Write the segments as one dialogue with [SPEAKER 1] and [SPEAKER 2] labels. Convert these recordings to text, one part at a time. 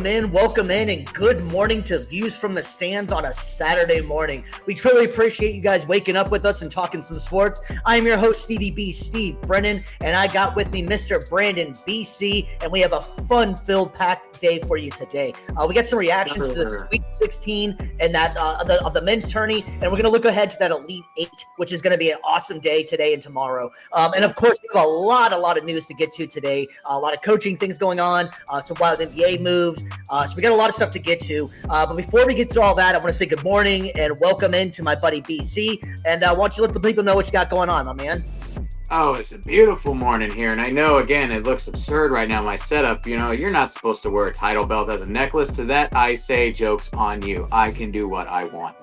[SPEAKER 1] Welcome in, and good morning to Views from the Stands on a Saturday morning. We truly appreciate you guys waking up with us and talking some sports. I am your host, Stevie B, Steve Brennan, and I got with me Mr. Brandon BC, and we have a fun-filled, packed day for you today. We got some reactions to the Sweet 16 and that of the men's tourney, and we're going to look ahead to that Elite 8, which is going to be an awesome day today and tomorrow. And of course, we have a lot of news to get to today. A lot of coaching things going on, some wild NBA moves. So we got a lot of stuff to get to. But before we get to all that, I want to say good morning and welcome in to my buddy BC. And I want you to let the people know what you got going on, my man.
[SPEAKER 2] Oh, it's a beautiful morning here. And I know, again, it looks absurd right now, my setup. You know, you're not supposed to wear a title belt as a necklace. To that, I say, joke's on you. I can do what I want.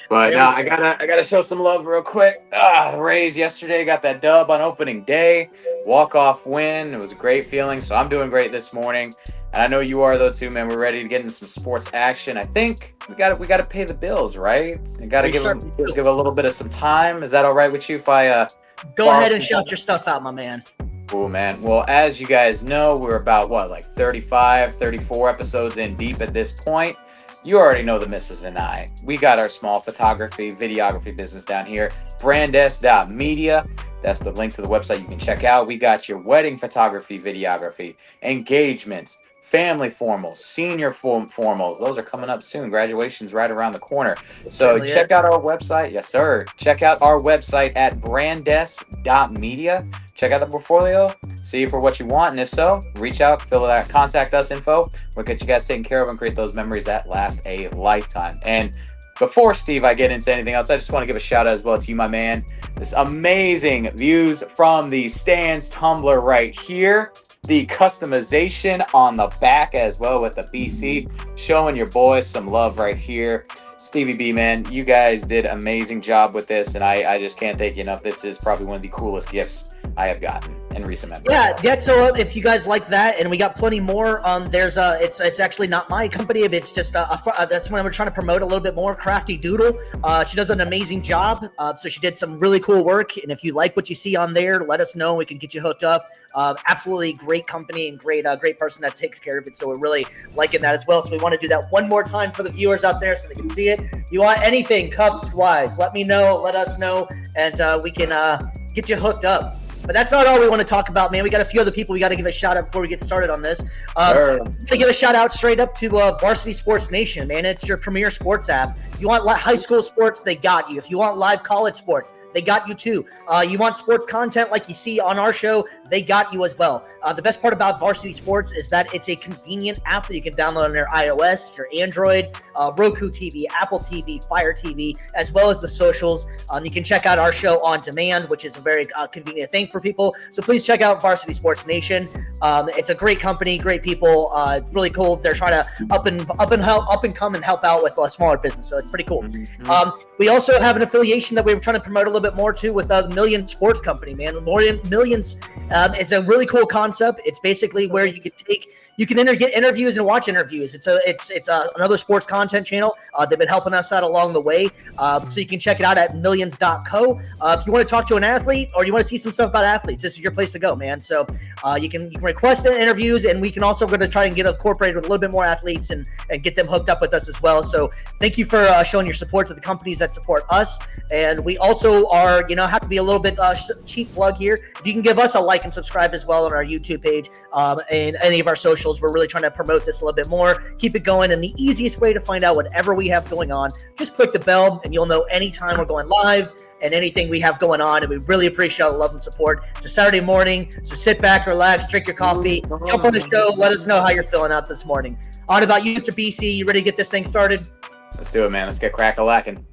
[SPEAKER 2] But I gotta show some love real quick. The Rays yesterday got that dub on opening day. Walk-off win. It was a great feeling. So I'm doing great this morning. And I know you are, though, too, man. We're ready to get into some sports action. I think we got to pay the bills, right? We got to give a little bit of some time. Is that all right with you if I
[SPEAKER 1] go ahead and shout your stuff out, my man?
[SPEAKER 2] Cool, man. Well, as you guys know, we're about, 35, 34 episodes in deep at this point. You already know the missus and I. We got our small photography, videography business down here, brandes.media. That's the link to the website you can check out. We got your wedding photography, videography, engagements, family formals, senior formals. Those are coming up soon. Graduation's right around the corner. So check out our website. Yes, sir. Check out our website at brandes.media. Check out the portfolio. See for what you want. And if so, reach out, fill that contact us info. We'll get you guys taken care of and create those memories that last a lifetime. And before, Steve, I get into anything else, I just want to give a shout out as well to you, my man. This amazing Views from the Stands tumbler right here. The customization on the back as well with the BC. Showing your boys some love right here. Stevie B, man, you guys did an amazing job with this, and I just can't thank you enough. This is probably one of the coolest gifts I have gotten in recent memory.
[SPEAKER 1] Yeah. So if you guys like that, and we got plenty more, there's it's actually not my company, but it's just that's when we're trying to promote a little bit more. Crafty Doodle. She does an amazing job. So she did some really cool work, and if you like what you see on there, let us know. We can get you hooked up. Absolutely great company and great person that takes care of it. So we're really liking that as well. So we want to do that one more time for the viewers out there so they can see it. You want anything cups wise, let me know, let us know, and we can get you hooked up. But that's not all we want to talk about, man. We got a few other people we got to give a shout out before we get started on this.
[SPEAKER 2] Sure.
[SPEAKER 1] To give a shout out straight up to Varsity Sports Nation, man. It's your premier sports app. If you want high school sports, they got you. If you want live college sports, they got you too. You want sports content like you see on our show, they got you as well. The best part about Varsity Sports is that it's a convenient app that you can download on your iOS, your Android, Roku TV, Apple TV, Fire TV, as well as the socials. You can check out our show on demand, which is a very convenient thing for people. So please check out Varsity Sports Nation. It's a great company, great people. It's really cool. They're trying to up and come and help out with a smaller business. So it's pretty cool. Mm-hmm. We also have an affiliation that we were trying to promote a little bit more too with the Million Sports Company, man. Millions. It's a really cool concept. It's basically where you can get interviews and watch interviews. It's another sports content channel. They've been helping us out along the way. So you can check it out at millions.co. If you want to talk to an athlete or you want to see some stuff about athletes, this is your place to go, man. So you can request the interviews, and we can also going to try and get incorporated with a little bit more athletes and get them hooked up with us as well. So thank you for showing your support to the companies that support us. And we also are, have to be a little bit cheap plug here. If you can give us a like and subscribe as well on our YouTube page and any of our socials, we're really trying to promote this a little bit more, keep it going. And the easiest way to find out whatever we have going on, just click the bell and you'll know anytime we're going live and anything we have going on. And we really appreciate all the love and support. It's a Saturday morning, so sit back, relax, drink your coffee, jump on the show, let us know how you're feeling out this morning. On about you, Mr. BC, you ready to get this thing started?
[SPEAKER 2] Let's do it, man. Let's get crack-a-lackin'.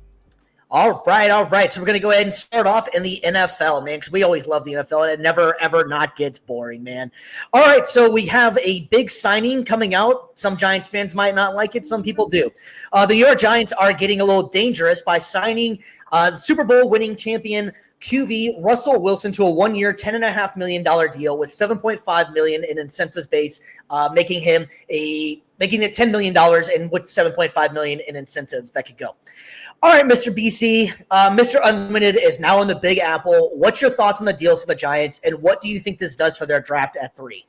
[SPEAKER 1] All right. So we're going to go ahead and start off in the NFL, man, because we always love the NFL, and it never, ever not gets boring, man. All right, so we have a big signing coming out. Some Giants fans might not like it. Some people do. The New York Giants are getting a little dangerous by signing the Super Bowl winning champion QB Russell Wilson to a 1-year, $10.5 million deal with $7.5 million in incentives base, making it $10 million and with $7.5 million in incentives that could go. All right, Mr. BC, Mr. Unlimited is now in the Big Apple. What's your thoughts on the deals for the Giants, and what do you think this does for their draft at 3?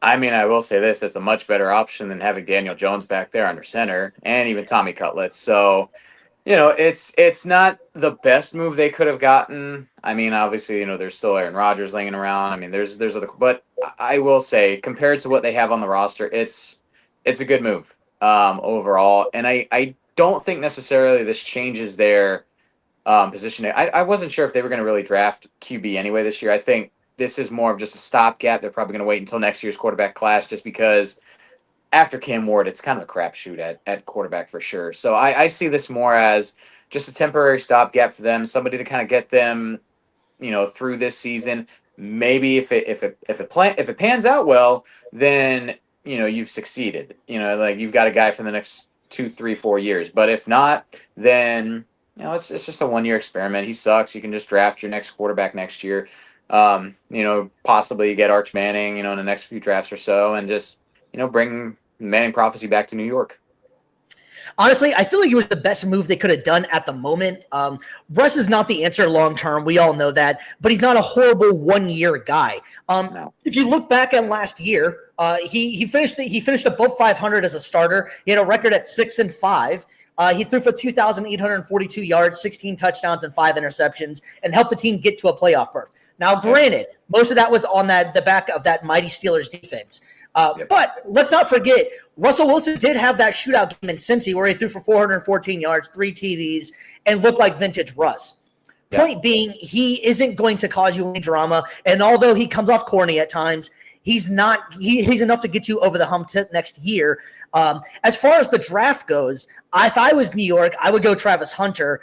[SPEAKER 2] I mean, I will say this: it's a much better option than having Daniel Jones back there under center, and even Tommy Cutlets. So, it's not the best move they could have gotten. I mean, obviously, there's still Aaron Rodgers laying around. I mean, there's other, but I will say, compared to what they have on the roster, it's a good move overall. And I don't think necessarily this changes their positioning. I wasn't sure if they were going to really draft QB anyway this year. I think this is more of just a stopgap. They're probably going to wait until next year's quarterback class, just because after Cam Ward, it's kind of a crapshoot at quarterback for sure. So I see this more as just a temporary stopgap for them, somebody to kind of get them, through this season. Maybe if it pans out well, then you've succeeded. Like you've got a guy for the next 2, 3, 4 years. But if not, then it's just a 1 year experiment. He sucks. You can just draft your next quarterback next year. Possibly get Arch Manning, in the next few drafts or so, and just bring Manning prophecy back to New York.
[SPEAKER 1] Honestly, I feel like it was the best move they could have done at the moment. Russ is not the answer long term. We all know that, but he's not a horrible 1 year guy.
[SPEAKER 2] No.
[SPEAKER 1] If you look back at last year, he finished above 500 as a starter. He had a record at 6-5. He threw for 2,842 yards, 16 touchdowns, and 5 interceptions, and helped the team get to a playoff berth. Now, granted, most of that was on the back of that mighty Steelers defense. But let's not forget, Russell Wilson did have that shootout game in Cincy where he threw for 414 yards, 3 TDs, and looked like vintage Russ. Point being, he isn't going to cause you any drama. And although he comes off corny at times, he's not. He's enough to get you over the hump next year. As far as the draft goes, if I was New York, I would go Travis Hunter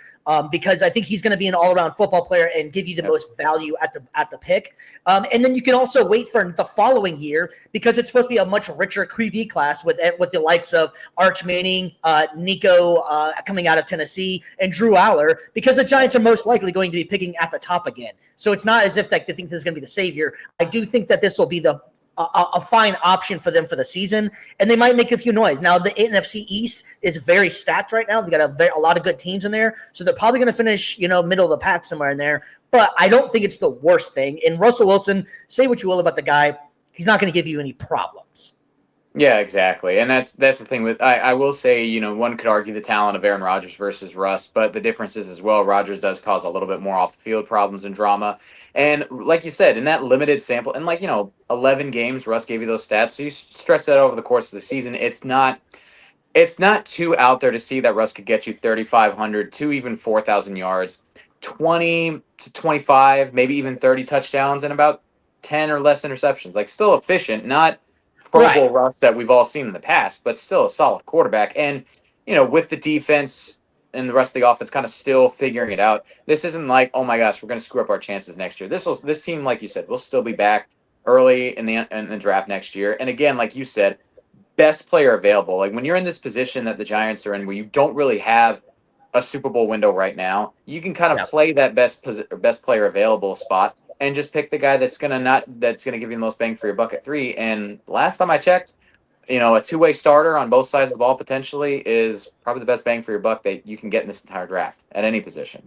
[SPEAKER 1] because I think he's going to be an all-around football player and give you the most value at the pick. And then you can also wait for the following year because it's supposed to be a much richer QB class with the likes of Arch Manning, Nico coming out of Tennessee, and Drew Aller, because the Giants are most likely going to be picking at the top again. So it's not as if they think this is going to be the savior. I do think that this will be a fine option for them for the season, and they might make a few noise. Now, the NFC East is very stacked right now. They got a lot of good teams in there, so they're probably going to finish, middle of the pack somewhere in there. But I don't think it's the worst thing. And Russell Wilson, say what you will about the guy, he's not going to give you any problems.
[SPEAKER 2] Yeah, exactly. And that's the thing with I will say, one could argue the talent of Aaron Rodgers versus Russ, but the difference is as well, Rodgers does cause a little bit more off the field problems and drama. And like you said, in that limited sample, and 11 games, Russ gave you those stats. So you stretch that over the course of the season. It's not too out there to see that Russ could get you 3,500 to even 4,000 yards, 20 to 25, maybe even 30 touchdowns, and about 10 or less interceptions. Like still efficient, not Pro Bowl Russ that we've all seen in the past, but still a solid quarterback. And, with the defense and the rest of the offense kind of still figuring it out, this isn't like, oh my gosh, we're going to screw up our chances next year. This team, like you said, will still be back early in the draft next year. And again, like you said, best player available. Like when you're in this position that the Giants are in, where you don't really have a Super Bowl window right now, you can kind of play that best player available spot and just pick the guy that's gonna give you the most bang for your buck at 3. And last time I checked, a two-way starter on both sides of the ball potentially is probably the best bang for your buck that you can get in this entire draft at any position.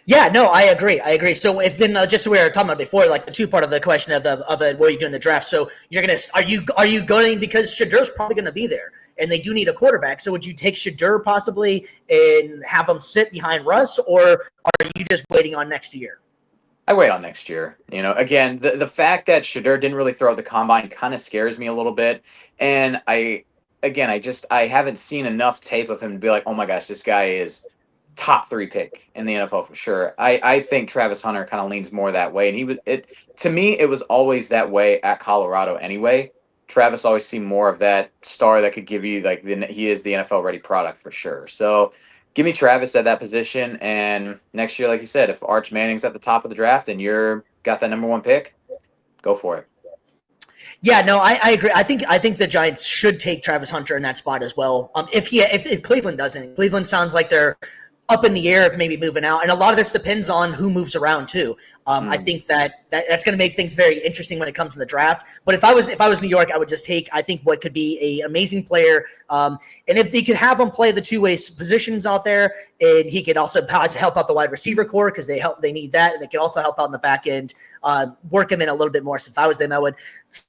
[SPEAKER 1] Yeah, no, I agree. So if then just we were talking about before, like the two part of the question of what you do in the draft. So are you going because Shadir's probably gonna be there and they do need a quarterback. So would you take Shadir possibly and have him sit behind Russ, or are you just waiting on next year?
[SPEAKER 2] I wait on next year. Again, the fact that Shadir didn't really throw out the combine kind of scares me a little bit. And I haven't seen enough tape of him to be like, oh my gosh, this guy is top 3 pick in the NFL for sure. I think Travis Hunter kind of leans more that way. And to me, it was always that way at Colorado anyway. Travis always seemed more of that star that could give you he is the NFL ready product for sure. So give me Travis at that position, and next year, like you said, if Arch Manning's at the top of the draft and you're got that number 1 pick, go for it.
[SPEAKER 1] Yeah, no, I agree. I think the Giants should take Travis Hunter in that spot as well. If Cleveland doesn't, Cleveland sounds like they're up in the air of maybe moving out, and a lot of this depends on who moves around too. I think that's going to make things very interesting when it comes to the draft. But if I was New York, I would just take, I think, what could be a amazing player, and if they could have him play the two-way positions out there, and he could also help out the wide receiver core because they need that, and they can also help out in the back end, work him in a little bit more. So if I was them, I would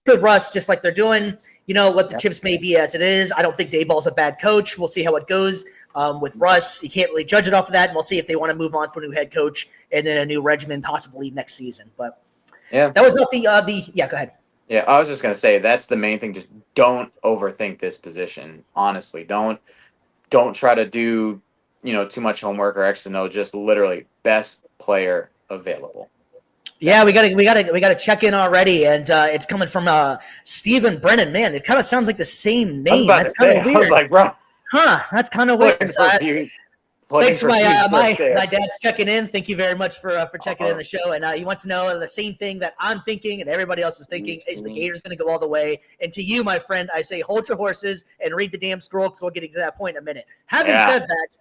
[SPEAKER 1] put Russ just like they're doing. Let the chips may be as it is. I don't think Dayball's a bad coach. We'll see how it goes with Russ. You can't really judge it off of that, and we'll see if they want to move on for a new head coach and then a new regimen possibly next season. But that was not the go ahead.
[SPEAKER 2] Yeah, I was just going to say that's the main thing. Just don't overthink this position. Honestly, don't try to do too much homework or X and O. Just literally best player available.
[SPEAKER 1] Yeah, we gotta check in already, and it's coming from Stephen Brennan. Man, it kind of sounds like the same name. That's kind of weird.
[SPEAKER 2] I was like, bro,
[SPEAKER 1] that's kind of weird. Thanks for my dad's checking in. Thank you very much for checking in the show, and he wants to know the same thing that I'm thinking and everybody else is thinking. Is the Gators going to go all the way? And to you, my friend, I say hold your horses and read the damn scroll because we'll get to that point in a minute. Having said that.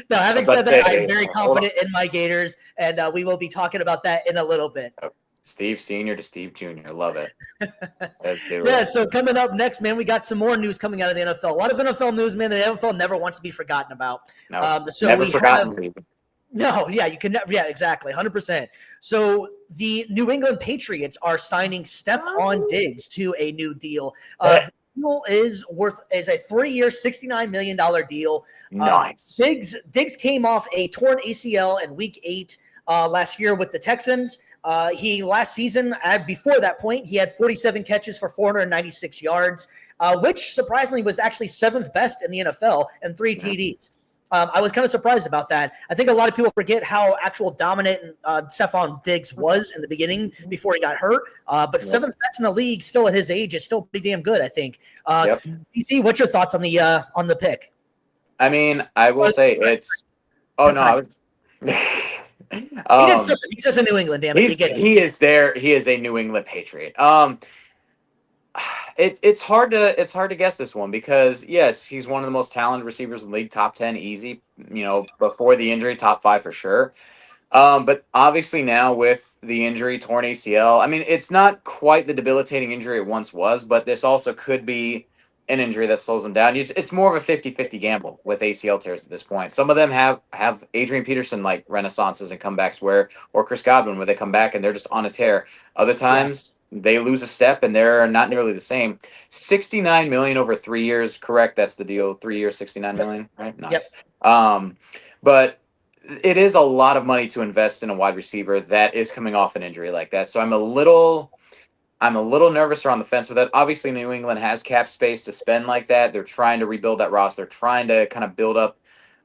[SPEAKER 1] Having said that, I'm very confident in my Gators, and we will be talking about that in a little bit.
[SPEAKER 2] Steve Sr. to Steve Jr. Love it.
[SPEAKER 1] So coming up next, man, we got some more news coming out of the NFL. A lot of NFL news, man. The NFL never wants to be forgotten about.
[SPEAKER 2] No, never forgotten.
[SPEAKER 1] You can never. Yeah, exactly, 100%. So the New England Patriots are signing Stefon Diggs to a new deal. The deal is a 3-year, $69 million deal.
[SPEAKER 2] Nice.
[SPEAKER 1] Diggs came off a torn ACL in Week 8 last year with the Texans. He last season, before that point, he had 47 catches for 496 yards, which surprisingly was actually 7th best in the NFL and 3 TDs. I was kind of surprised about that. I think a lot of people forget how actual dominant Stefon Diggs was in the beginning before he got hurt. But 7th best in the league, still at his age, is still pretty damn good, I think. DC, what's your thoughts on the pick?
[SPEAKER 2] I mean, I will say it's. Oh no, I was.
[SPEAKER 1] He did something. He's just a New England, damn it.
[SPEAKER 2] He is there. He is a New England Patriot. It's hard to guess this one because yes, he's one of the most talented receivers in the league, top 10 easy. Before the injury, top 5 for sure. But obviously now with the injury, torn ACL, I mean, it's not quite the debilitating injury it once was, but this also could be an injury that slows them down. It's more of a 50-50 gamble with ACL tears at this point. Some of them have Adrian Peterson like renaissances and comebacks or Chris Godwin where they come back and they're just on a tear. Other times they lose a step and they're not nearly the same. $69 million over 3 years, correct? That's the deal. 3 years, $69 million, right? Nice.
[SPEAKER 1] Yep.
[SPEAKER 2] But it is a lot of money to invest in a wide receiver that is coming off an injury like that. So I'm a little nervous or on the fence with that. Obviously, New England has cap space to spend like that. They're trying to rebuild that roster. They're trying to kind of build up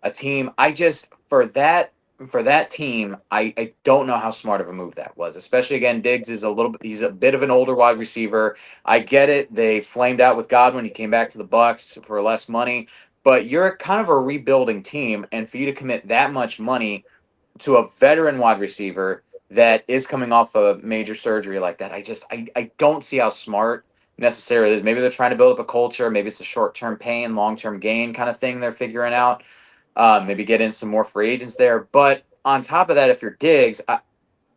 [SPEAKER 2] a team. I just for that team, I don't know how smart of a move that was. Especially again, Diggs is he's a bit of an older wide receiver. I get it. They flamed out with Godwin. He came back to the Bucks for less money. But you're kind of a rebuilding team, and for you to commit that much money to a veteran wide receiver that is coming off a major surgery like that, I don't see how smart necessarily it is. Maybe they're trying to build up a culture. Maybe it's a short-term pain, long-term gain kind of thing they're figuring out. Maybe get in some more free agents there. But on top of that, if you're Diggs,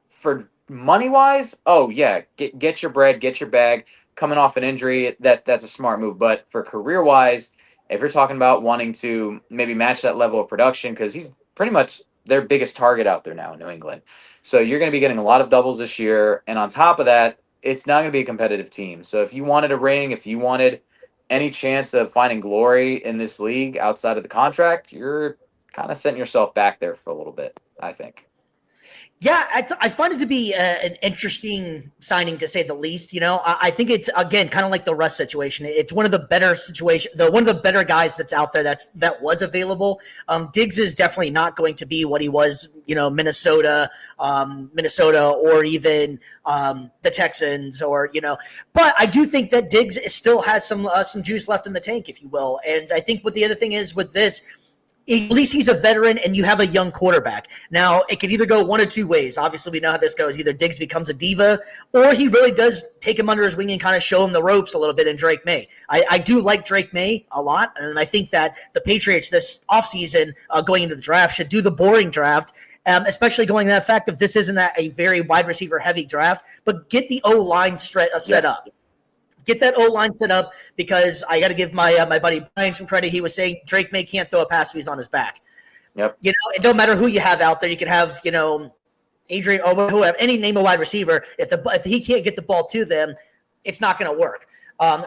[SPEAKER 2] for money-wise, get your bread, get your bag. Coming off an injury, that's a smart move. But for career-wise, if you're talking about wanting to maybe match that level of production, because he's pretty much their biggest target out there now in New England. So you're going to be getting a lot of doubles this year. And on top of that, it's not going to be a competitive team. So if you wanted a ring, if you wanted any chance of finding glory in this league outside of the contract, you're kind of setting yourself back there for a little bit, I think.
[SPEAKER 1] Yeah, I find it to be an interesting signing, to say the least. I think it's, again, kind of like the Russ situation. It's one of the better one of the better guys that's out there that was available. Diggs is definitely not going to be what he was, Minnesota, or even the Texans, But I do think that Diggs still has some juice left in the tank, if you will. And I think what the other thing is with this, at least he's a veteran and you have a young quarterback. Now, it can either go one or two ways. Obviously, we know how this goes. Either Diggs becomes a diva or he really does take him under his wing and kind of show him the ropes a little bit in Drake May. I do like Drake May a lot, and I think that the Patriots this offseason going into the draft should do the boring draft, especially going to that fact that this isn't a very wide receiver heavy draft, but get the O-line set up. Get that O-line set up because I got to give my buddy Brian some credit. He was saying Drake May can't throw a pass if he's on his back.
[SPEAKER 2] Yep.
[SPEAKER 1] It don't matter who you have out there. You can have, Adrian or whoever, any name a wide receiver. If he can't get the ball to them, it's not going to work.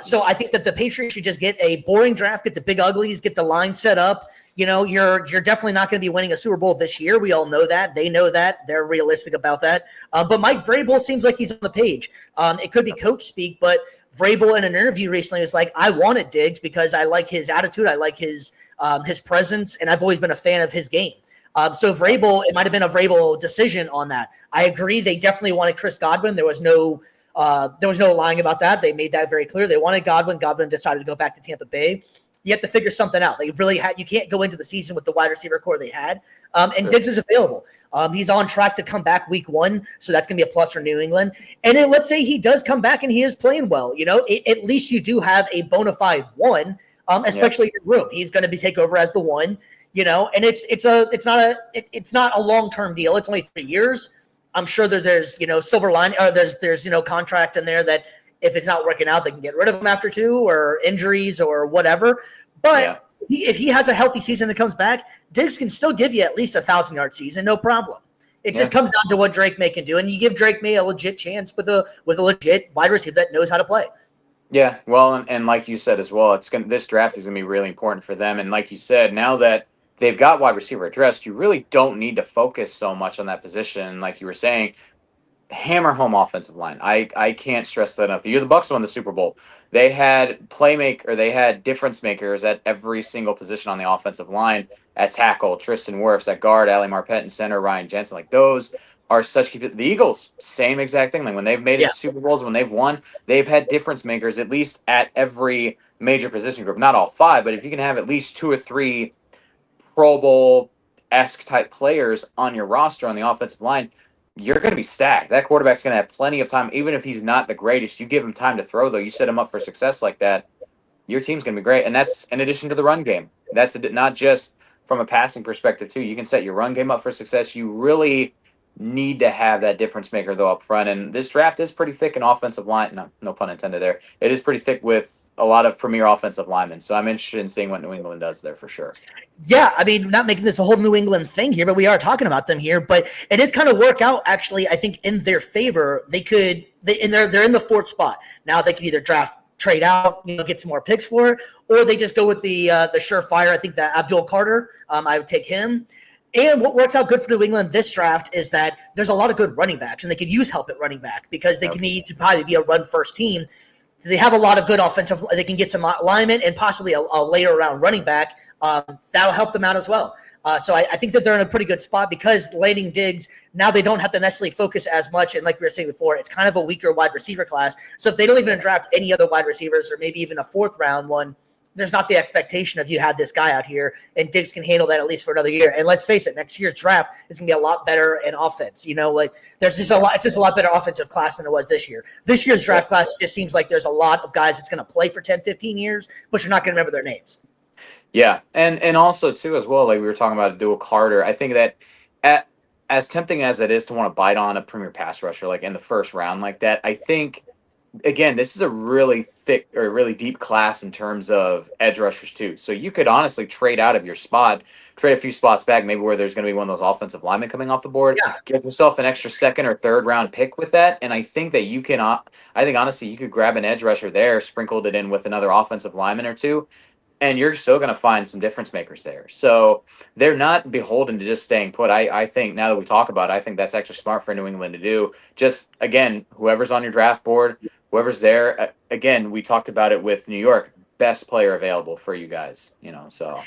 [SPEAKER 1] So I think that the Patriots should just get a boring draft, get the big uglies, get the line set up. You're definitely not going to be winning a Super Bowl this year. We all know that. They know that. They're realistic about that. But Mike Vrabel seems like he's on the page. It could be coach speak, but Vrabel in an interview recently was like, I wanted Diggs because I like his attitude. I like his presence, and I've always been a fan of his game. So Vrabel, it might have been a Vrabel decision on that. I agree. They definitely wanted Chris Godwin. There was no lying about that. They made that very clear. They wanted Godwin. Godwin decided to go back to Tampa Bay. You have to figure something out. They really you can't go into the season with the wide receiver core they had. And Diggs is available. He's on track to come back week 1, so that's going to be a plus for New England. And then let's say he does come back and he is playing well. At least you do have a bona fide one, especially in your room. He's going to take over as the one. And it's not a long-term deal. It's only 3 years. I'm sure that there's silver lining, or there's contract in there that if it's not working out, they can get rid of him after 2 or injuries or whatever. But if he has a healthy season and comes back, Diggs can still give you at least 1,000-yard season, no problem. It just comes down to what Drake May can do, and you give Drake May a legit chance with a legit wide receiver that knows how to play.
[SPEAKER 2] Yeah, well, and like you said as well, this draft is going to be really important for them. And like you said, now that they've got wide receiver addressed, you really don't need to focus so much on that position. Like you were saying, hammer home offensive line. I can't stress that enough. The year the Bucs won the Super Bowl, they had they had difference makers at every single position on the offensive line. At tackle, Tristan Wirfs. At guard, Ali Marpet. And center, Ryan Jensen. Like, those are such – the Eagles, same exact thing. Like, when they've made it to Super Bowls, when they've won, they've had difference makers at least at every major position group. Not all 5, but if you can have at least 2 or 3 Pro Bowl-esque type players on your roster on the offensive line, you're going to be stacked. That quarterback's going to have plenty of time. Even if he's not the greatest, you give him time to throw, though. You set him up for success like that, your team's going to be great. And that's in addition to the run game. That's not just from a passing perspective, too. You can set your run game up for success. You really need to have that difference maker, though, up front. And this draft is pretty thick in offensive line. No pun intended there. It is pretty thick with a lot of premier offensive linemen. So I'm interested in seeing what New England does there for sure.
[SPEAKER 1] Yeah, I mean, not making this a whole New England thing here, but we are talking about them here. But it is kind of work out, actually, I think, in their favor. They're in the 4th spot. Now they can either trade out, get some more picks for it, or they just go with the surefire. I think that Abdul Carter, I would take him. And what works out good for New England this draft is that there's a lot of good running backs, and they could use help at running back because they can need to probably be a run-first team. They have a lot of good offensive – they can get some alignment and possibly a later round running back. That'll help them out as well. So I think that they're in a pretty good spot because landing Diggs, now they don't have to necessarily focus as much. And like we were saying before, it's kind of a weaker wide receiver class. So if they don't even draft any other wide receivers or maybe even a 4th round one, there's not the expectation of you have this guy out here, and Diggs can handle that at least for another year. And let's face it, next year's draft is going to be a lot better in offense. There's just it's just a lot better offensive class than it was this year. This year's draft class just seems like there's a lot of guys that's going to play for 10, 15 years, but you're not going to remember their names.
[SPEAKER 2] Yeah, and also, too, as well, like we were talking about Abdul Carter, I think that as tempting as it is to want to bite on a premier pass rusher, like in the 1st round like that, I think, again, this is a really thick or really deep class in terms of edge rushers, too. So you could honestly trade out of your spot, trade a few spots back, maybe where there's going to be one of those offensive linemen coming off the board, give yourself an extra 2nd or 3rd round pick with that. And I think that you can, honestly, you could grab an edge rusher there, sprinkled it in with another offensive lineman or 2, and you're still going to find some difference makers there. So they're not beholden to just staying put. I think now that we talk about it, I think that's actually smart for New England to do. Just, again, whoever's on your draft board, whoever's there, again, we talked about it with New York, best player available for you guys, so.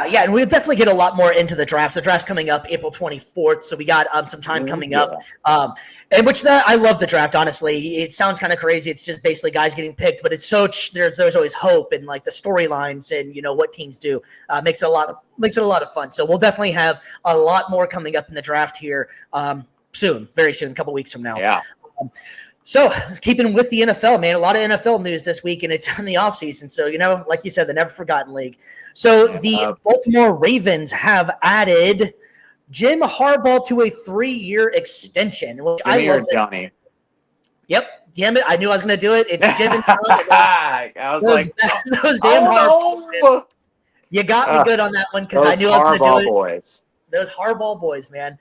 [SPEAKER 1] Yeah, and we'll definitely get a lot more into the draft. The draft's coming up April 24th, so we got some time coming up. And which I love the draft, honestly. It sounds kind of crazy. It's just basically guys getting picked, but it's there's always hope and like the storylines and what teams do makes it a lot of fun. So we'll definitely have a lot more coming up in the draft here soon, very soon, a couple weeks from now.
[SPEAKER 2] Yeah.
[SPEAKER 1] So keeping with the NFL, man, a lot of NFL news this week, and it's in the offseason. So, like you said, the never forgotten league. So the Baltimore Ravens have added Jim Harbaugh to a 3-year extension, which I love.
[SPEAKER 2] Johnny.
[SPEAKER 1] Yep. Damn it. I knew I was going to do it. It's Jim and Johnny.
[SPEAKER 2] I was
[SPEAKER 1] those damn Harbaugh. You got me good on that one because I knew I was going to do it.
[SPEAKER 2] Boys.
[SPEAKER 1] Those Harbaugh boys, man.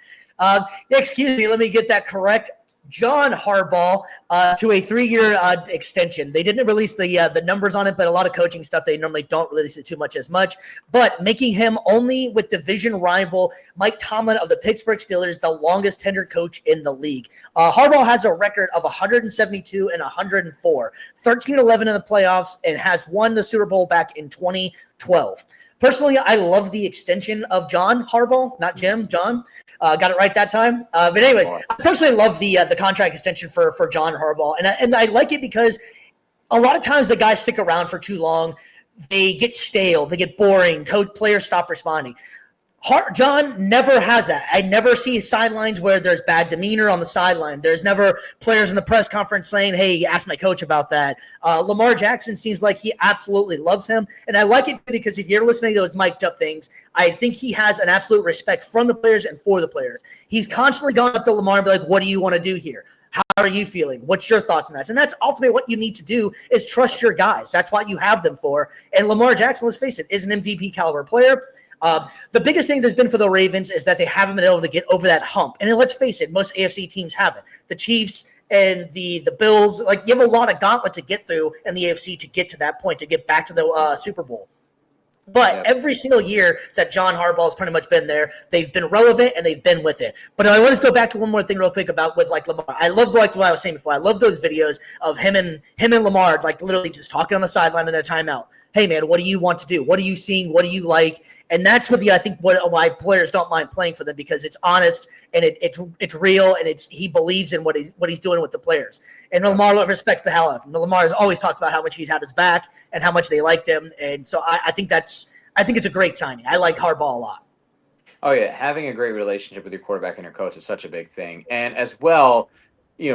[SPEAKER 1] Excuse me. Let me get that correct. John Harbaugh to a 3-year extension. They didn't release the numbers on it, but a lot of coaching stuff, they normally don't release it too much. But making him only with division rival Mike Tomlin of the Pittsburgh Steelers, the longest tenured coach in the league. Harbaugh has a record of 172 and 104, 13-11 in the playoffs, and has won the Super Bowl back in 2012. Personally, I love the extension of John Harbaugh, not Jim, John. Got it right that time. But anyways, I personally love the contract extension for John Harbaugh. And I like it because a lot of times the guys stick around for too long. They get stale. They get boring. Players stop responding. John never has that. I never see sidelines where there's bad demeanor on the sideline. There's never players in the press conference saying, hey, ask my coach about that. Lamar Jackson seems like he absolutely loves him. And I like it because if you're listening to those mic'd up things, I think he has an absolute respect from the players and for the players. He's constantly gone up to Lamar and be like, what do you want to do here? How are you feeling? What's your thoughts on this? And that's ultimately what you need to do is trust your guys. That's what you have them for. And Lamar Jackson, let's face it, is an MVP caliber player. The biggest thing there's been for the Ravens is that they haven't been able to get over that hump. And let's face it, most AFC teams haven't. The Chiefs and the Bills, like you have a lot of gauntlet to get through in the AFC to get to that point, to get back to the Super Bowl. But every single year that John Harbaugh has pretty much been there, they've been relevant and they've been with it. But I want to go back to one more thing real quick about with like Lamar. I love like what I was saying before. I love those videos of him and Lamar like literally just talking on the sideline in a timeout. Hey man, what do you want to do? What are you seeing? What do you like? And that's what I think why players don't mind playing for them, because it's honest and it's real and he believes in what he's doing with the players. And Lamar respects the hell out of him. Lamar has always talked about how much he's had his back and how much they liked him. And so I think it's a great signing. I like Harbaugh a lot.
[SPEAKER 2] Oh yeah, having a great relationship with your quarterback and your coach is such a big thing. And as well,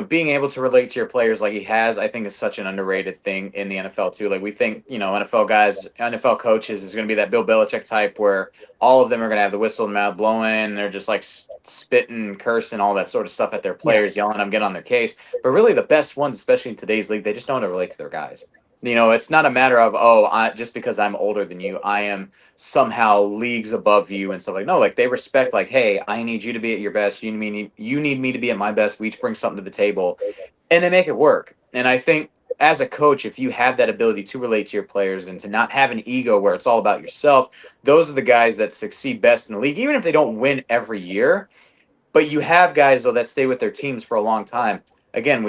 [SPEAKER 2] being able to relate to your players like he has, I think is such an underrated thing in the NFL too. Like we think, NFL guys, NFL coaches is going to be that Bill Belichick type where all of them are going to have the whistle in the mouth blowing. And they're just like spitting, cursing, all that sort of stuff at their players, yelling them, get on their case. But really the best ones, especially in today's league, they just know how to relate to their guys. It's not a matter of, just because I'm older than you, I am somehow leagues above you and stuff like, no, like they respect like, hey, I need you to be at your best. You need me to be at my best. We each bring something to the table and they make it work. And I think as a coach, if you have that ability to relate to your players and to not have an ego where it's all about yourself, those are the guys that succeed best in the league, even if they don't win every year. But you have guys, though, that stay with their teams for a long time. Again,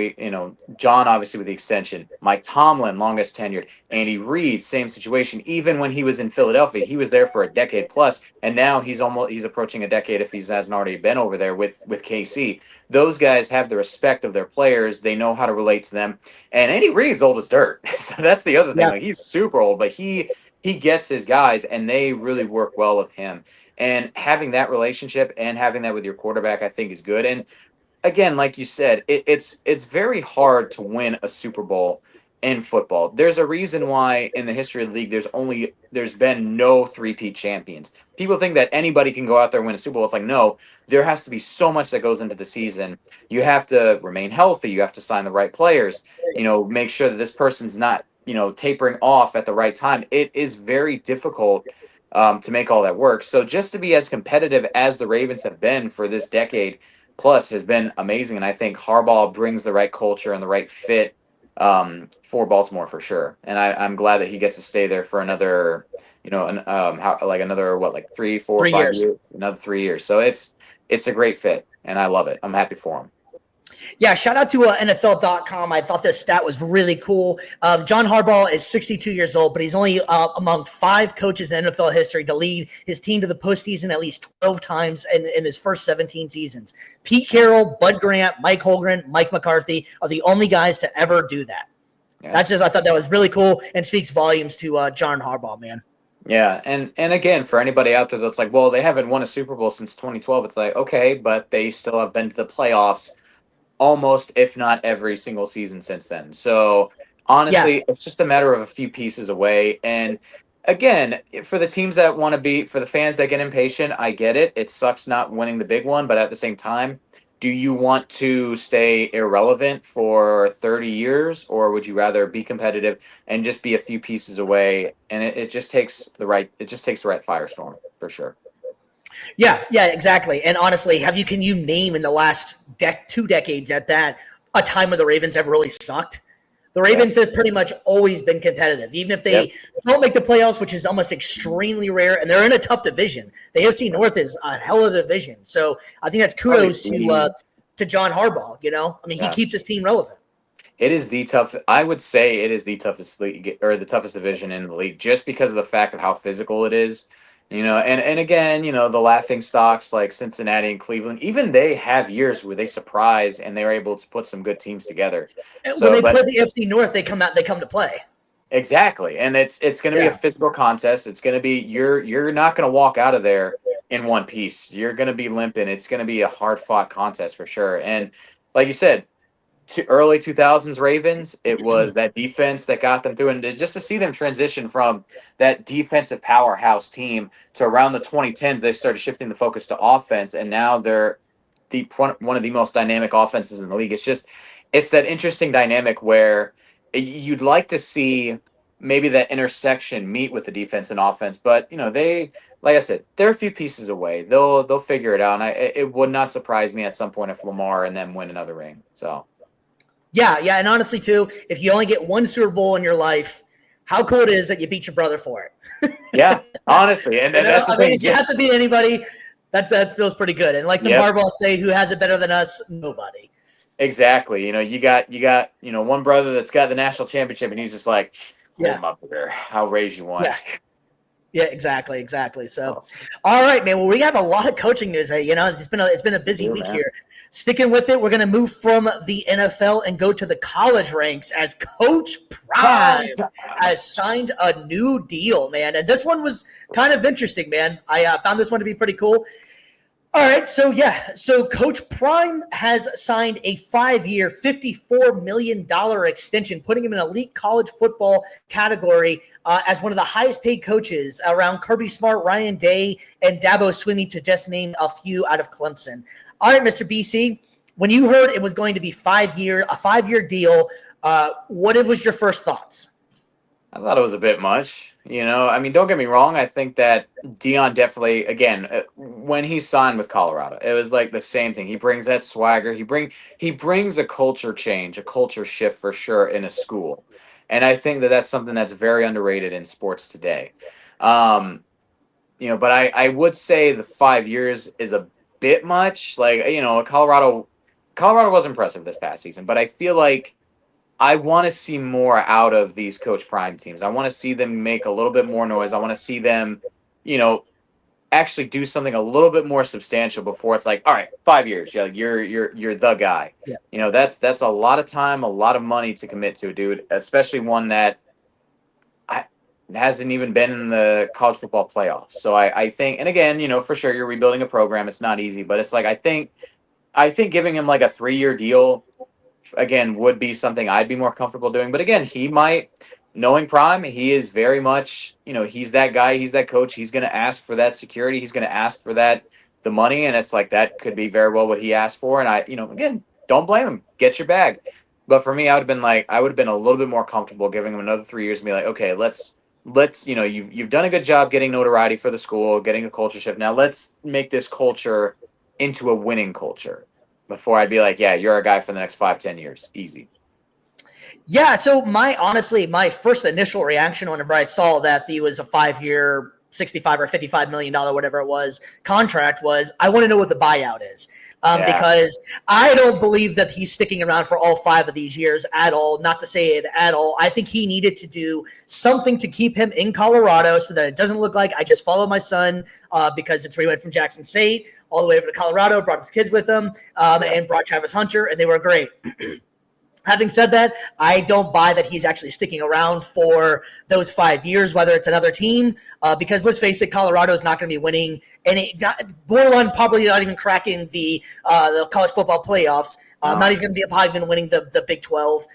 [SPEAKER 2] John, obviously, with the extension. Mike Tomlin, longest tenured. Andy Reid, same situation. Even when he was in Philadelphia, he was there for a decade plus, and now he's approaching a decade if he hasn't already been over there with KC. Those guys have the respect of their players. They know how to relate to them. And Andy Reid's old as dirt. So that's the other thing. Yeah. Like, he's super old, but he gets his guys, and they really work well with him. And having that relationship and having that with your quarterback, I think, is good. And again, like you said, it's very hard to win a Super Bowl in football. There's a reason why in the history of the league there's been no three-peat champions. People think that anybody can go out there and win a Super Bowl. It's like, no, there has to be so much that goes into the season. You have to remain healthy. You have to sign the right players. Make sure that this person's not, tapering off at the right time. It is very difficult to make all that work. So just to be as competitive as the Ravens have been for this decade plus has been amazing. And I think Harbaugh brings the right culture and the right fit for Baltimore for sure. And I'm glad that he gets to stay there for another, another 3, 4, 5 years, another 3 years. So it's a great fit and I love it. I'm happy for him.
[SPEAKER 1] Yeah, shout out to NFL.com. I thought this stat was really cool. John Harbaugh is 62 years old, but he's only among 5 coaches in NFL history to lead his team to the postseason at least 12 times in his first 17 seasons. Pete Carroll, Bud Grant, Mike Holmgren, Mike McCarthy are the only guys to ever do that. Yeah. I thought that was really cool and speaks volumes to John Harbaugh, man.
[SPEAKER 2] Yeah, and again, for anybody out there that's like, well, they haven't won a Super Bowl since 2012, it's like, okay, but they still have been to the playoffs almost, if not every single season since then. So honestly, It's just a matter of a few pieces away. And again, for the teams that want to be, for the fans that get impatient, I get it. It sucks not winning the big one, but at the same time, do you want to stay irrelevant for 30 years, or would you rather be competitive and just be a few pieces away? And it just takes the right firestorm for sure.
[SPEAKER 1] Yeah, exactly. And honestly, can you name in the last 2 decades at that a time when the Ravens have really sucked? The Ravens have pretty much always been competitive, even if they don't make the playoffs, which is almost extremely rare, and they're in a tough division. The AFC North is a hell of a division. So I think that's kudos to John Harbaugh. He keeps his team relevant.
[SPEAKER 2] It is I would say it is the toughest league, or the toughest division in the league, just because of the fact of how physical it is. And again, the laughing stocks like Cincinnati and Cleveland, even they have years where they surprise and they're able to put some good teams together.
[SPEAKER 1] And when they play the AFC North, they come to play.
[SPEAKER 2] Exactly. And it's going to be a physical contest. It's going to be, you're not going to walk out of there in one piece. You're going to be limping. It's going to be a hard fought contest for sure. And like you said, early 2000s Ravens, it was that defense that got them through, and just to see them transition from that defensive powerhouse team to around the 2010s, they started shifting the focus to offense, and now they're one of the most dynamic offenses in the league. It's that interesting dynamic where you'd like to see maybe that intersection meet with the defense and offense, but they, like I said, they're a few pieces away. They'll figure it out, and it would not surprise me at some point if Lamar and them win another ring. So.
[SPEAKER 1] Yeah, and honestly, too, if you only get one Super Bowl in your life, how cool it is that you beat your brother for it.
[SPEAKER 2] Yeah, honestly. And that's the thing.
[SPEAKER 1] If you have to beat anybody, that feels pretty good. And like the Harbaugh say, who has it better than us? Nobody.
[SPEAKER 2] Exactly. You got one brother that's got the national championship, and he's just like, I'm up there. I'll raise you one.
[SPEAKER 1] Yeah, exactly. So, all right, man. Well, we have a lot of coaching news. It's been a busy week here. Sticking with it, we're going to move from the NFL and go to the college ranks as Coach Prime has signed a new deal, man. And this one was kind of interesting, man. I found this one to be pretty cool. All right, so Coach Prime has signed a 5-year, $54 million extension, putting him in elite college football category as one of the highest-paid coaches around Kirby Smart, Ryan Day, and Dabo Swinney, to just name a few out of Clemson. All right, Mr. BC, when you heard it was going to be a 5-year deal, what was your first thoughts?
[SPEAKER 2] I thought it was a bit much. Don't get me wrong. I think that Dion definitely, again, when he signed with Colorado, it was like the same thing. He brings that swagger. He brings a culture change, a culture shift for sure in a school. And I think that that's something that's very underrated in sports today. But I would say the 5 years is a bit much. Like, Colorado was impressive this past season, but I feel like I want to see more out of these Coach Prime teams. I want to see them make a little bit more noise. I want to see them, actually do something a little bit more substantial before it's like, all right, 5 years. You're the guy. Yeah. That's a lot of time, a lot of money to commit to, dude, especially one that hasn't even been in the college football playoffs. So I think, and again, for sure you're rebuilding a program. It's not easy, but it's like, I think giving him like a 3-year deal, again, would be something I'd be more comfortable doing. But again, he might, knowing Prime, he is very much, he's that guy, he's that coach. He's going to ask for that security. He's going to ask for the money. And it's like, that could be very well what he asked for. And again, don't blame him. Get your bag. But for me, I would have been a little bit more comfortable giving him another 3 years and be like, okay, let's you've done a good job getting notoriety for the school, getting a culture shift. Now let's make this culture into a winning culture before I'd be like, yeah, you're a guy for the next 5-10 years. Easy.
[SPEAKER 1] Yeah. So my first initial reaction whenever I saw that he was a 5-year, $65 or $55 million, whatever it was, contract was, I want to know what the buyout is.
[SPEAKER 2] Yeah.
[SPEAKER 1] because I don't believe that he's sticking around for all 5 of these years at all. Not to say it at all. I think he needed to do something to keep him in Colorado so that it doesn't look like I just follow my son because it's where he went from Jackson State all the way over to Colorado, brought his kids with him, and brought Travis Hunter, and they were great. Having said that, I don't buy that he's actually sticking around for those 5 years, whether it's another team, because let's face it, Colorado is not going to be winning, and borderline probably not even cracking the college football playoffs. Not even going to be probably even winning the Big 12.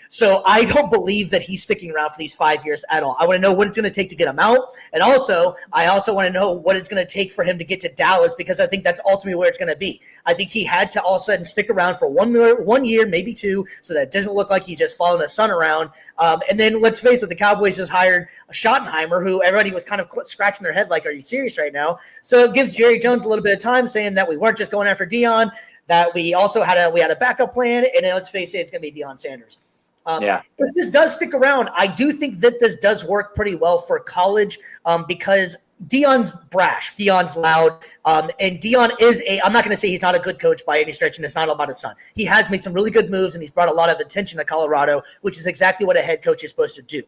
[SPEAKER 1] So I don't believe that he's sticking around for these 5 years at all. I want to know what it's going to take to get him out. And I also want to know what it's going to take for him to get to Dallas, because I think that's ultimately where it's going to be. I think he had to all of a sudden stick around for 1 year, maybe 2, so that it doesn't look like he's just following his son around. And then let's face it, the Cowboys just hired Schottenheimer, who everybody was kind of scratching their head like, are you serious right now? So it gives Jerry Jones a little bit of time, saying that we weren't just going after Deion, that we also had a backup plan, and then let's face it, it's going to be Deion Sanders. If this does stick around, I do think that this does work pretty well for college because Deion's brash, Deion's loud, and Deion is I'm not going to say he's not a good coach by any stretch, and it's not all about his son. He has made some really good moves, and he's brought a lot of attention to Colorado, which is exactly what a head coach is supposed to do.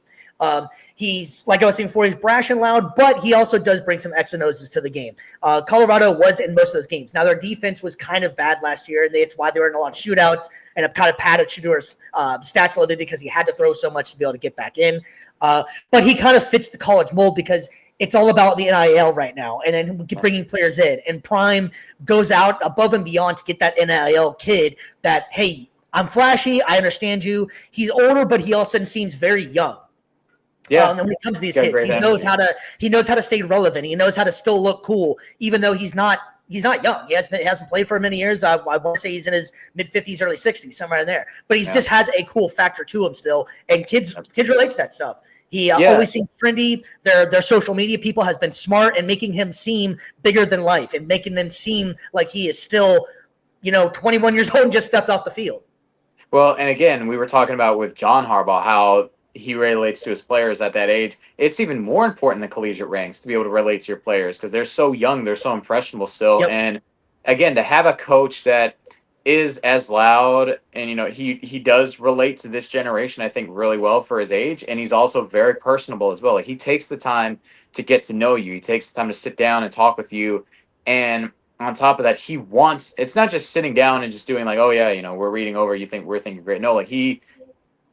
[SPEAKER 1] He's, like I was saying before, he's brash and loud, but he also does bring some X and O's to the game. Colorado was in most of those games. Now, their defense was kind of bad last year, and that's why they were in a lot of shootouts, and it kind of padded Shedor's stats a little bit because he had to throw so much to be able to get back in. But he kind of fits the college mold because it's all about the NIL right now, and then bringing players in. And Prime goes out above and beyond to get that NIL kid that, hey, I'm flashy, I understand you. He's older, but he all of a sudden seems very young.
[SPEAKER 2] Yeah.
[SPEAKER 1] And when it comes to these kids, he knows how to stay relevant. He knows how to still look cool, even though he's not young. He hasn't played for many years. I want to say he's in his mid-50s, early 60s, somewhere in there. But he just has a cool factor to him still, and kids relate to that stuff. He always seems trendy. Their social media people has been smart in making him seem bigger than life and making them seem like he is still, 21 years old and just stepped off the field.
[SPEAKER 2] Well, and again, we were talking about with John Harbaugh how he relates to his players at that age. It's even more important in the collegiate ranks to be able to relate to your players because they're so young, they're so impressionable still. Yep. And again, to have a coach that is as loud and he does relate to this generation, I think, really well for his age, and he's also very personable as well. Like, he takes the time to get to know you. He takes the time to sit down and talk with you, and on top of that, it's not just sitting down and just doing like, oh yeah, we're reading over, we're thinking great. No, like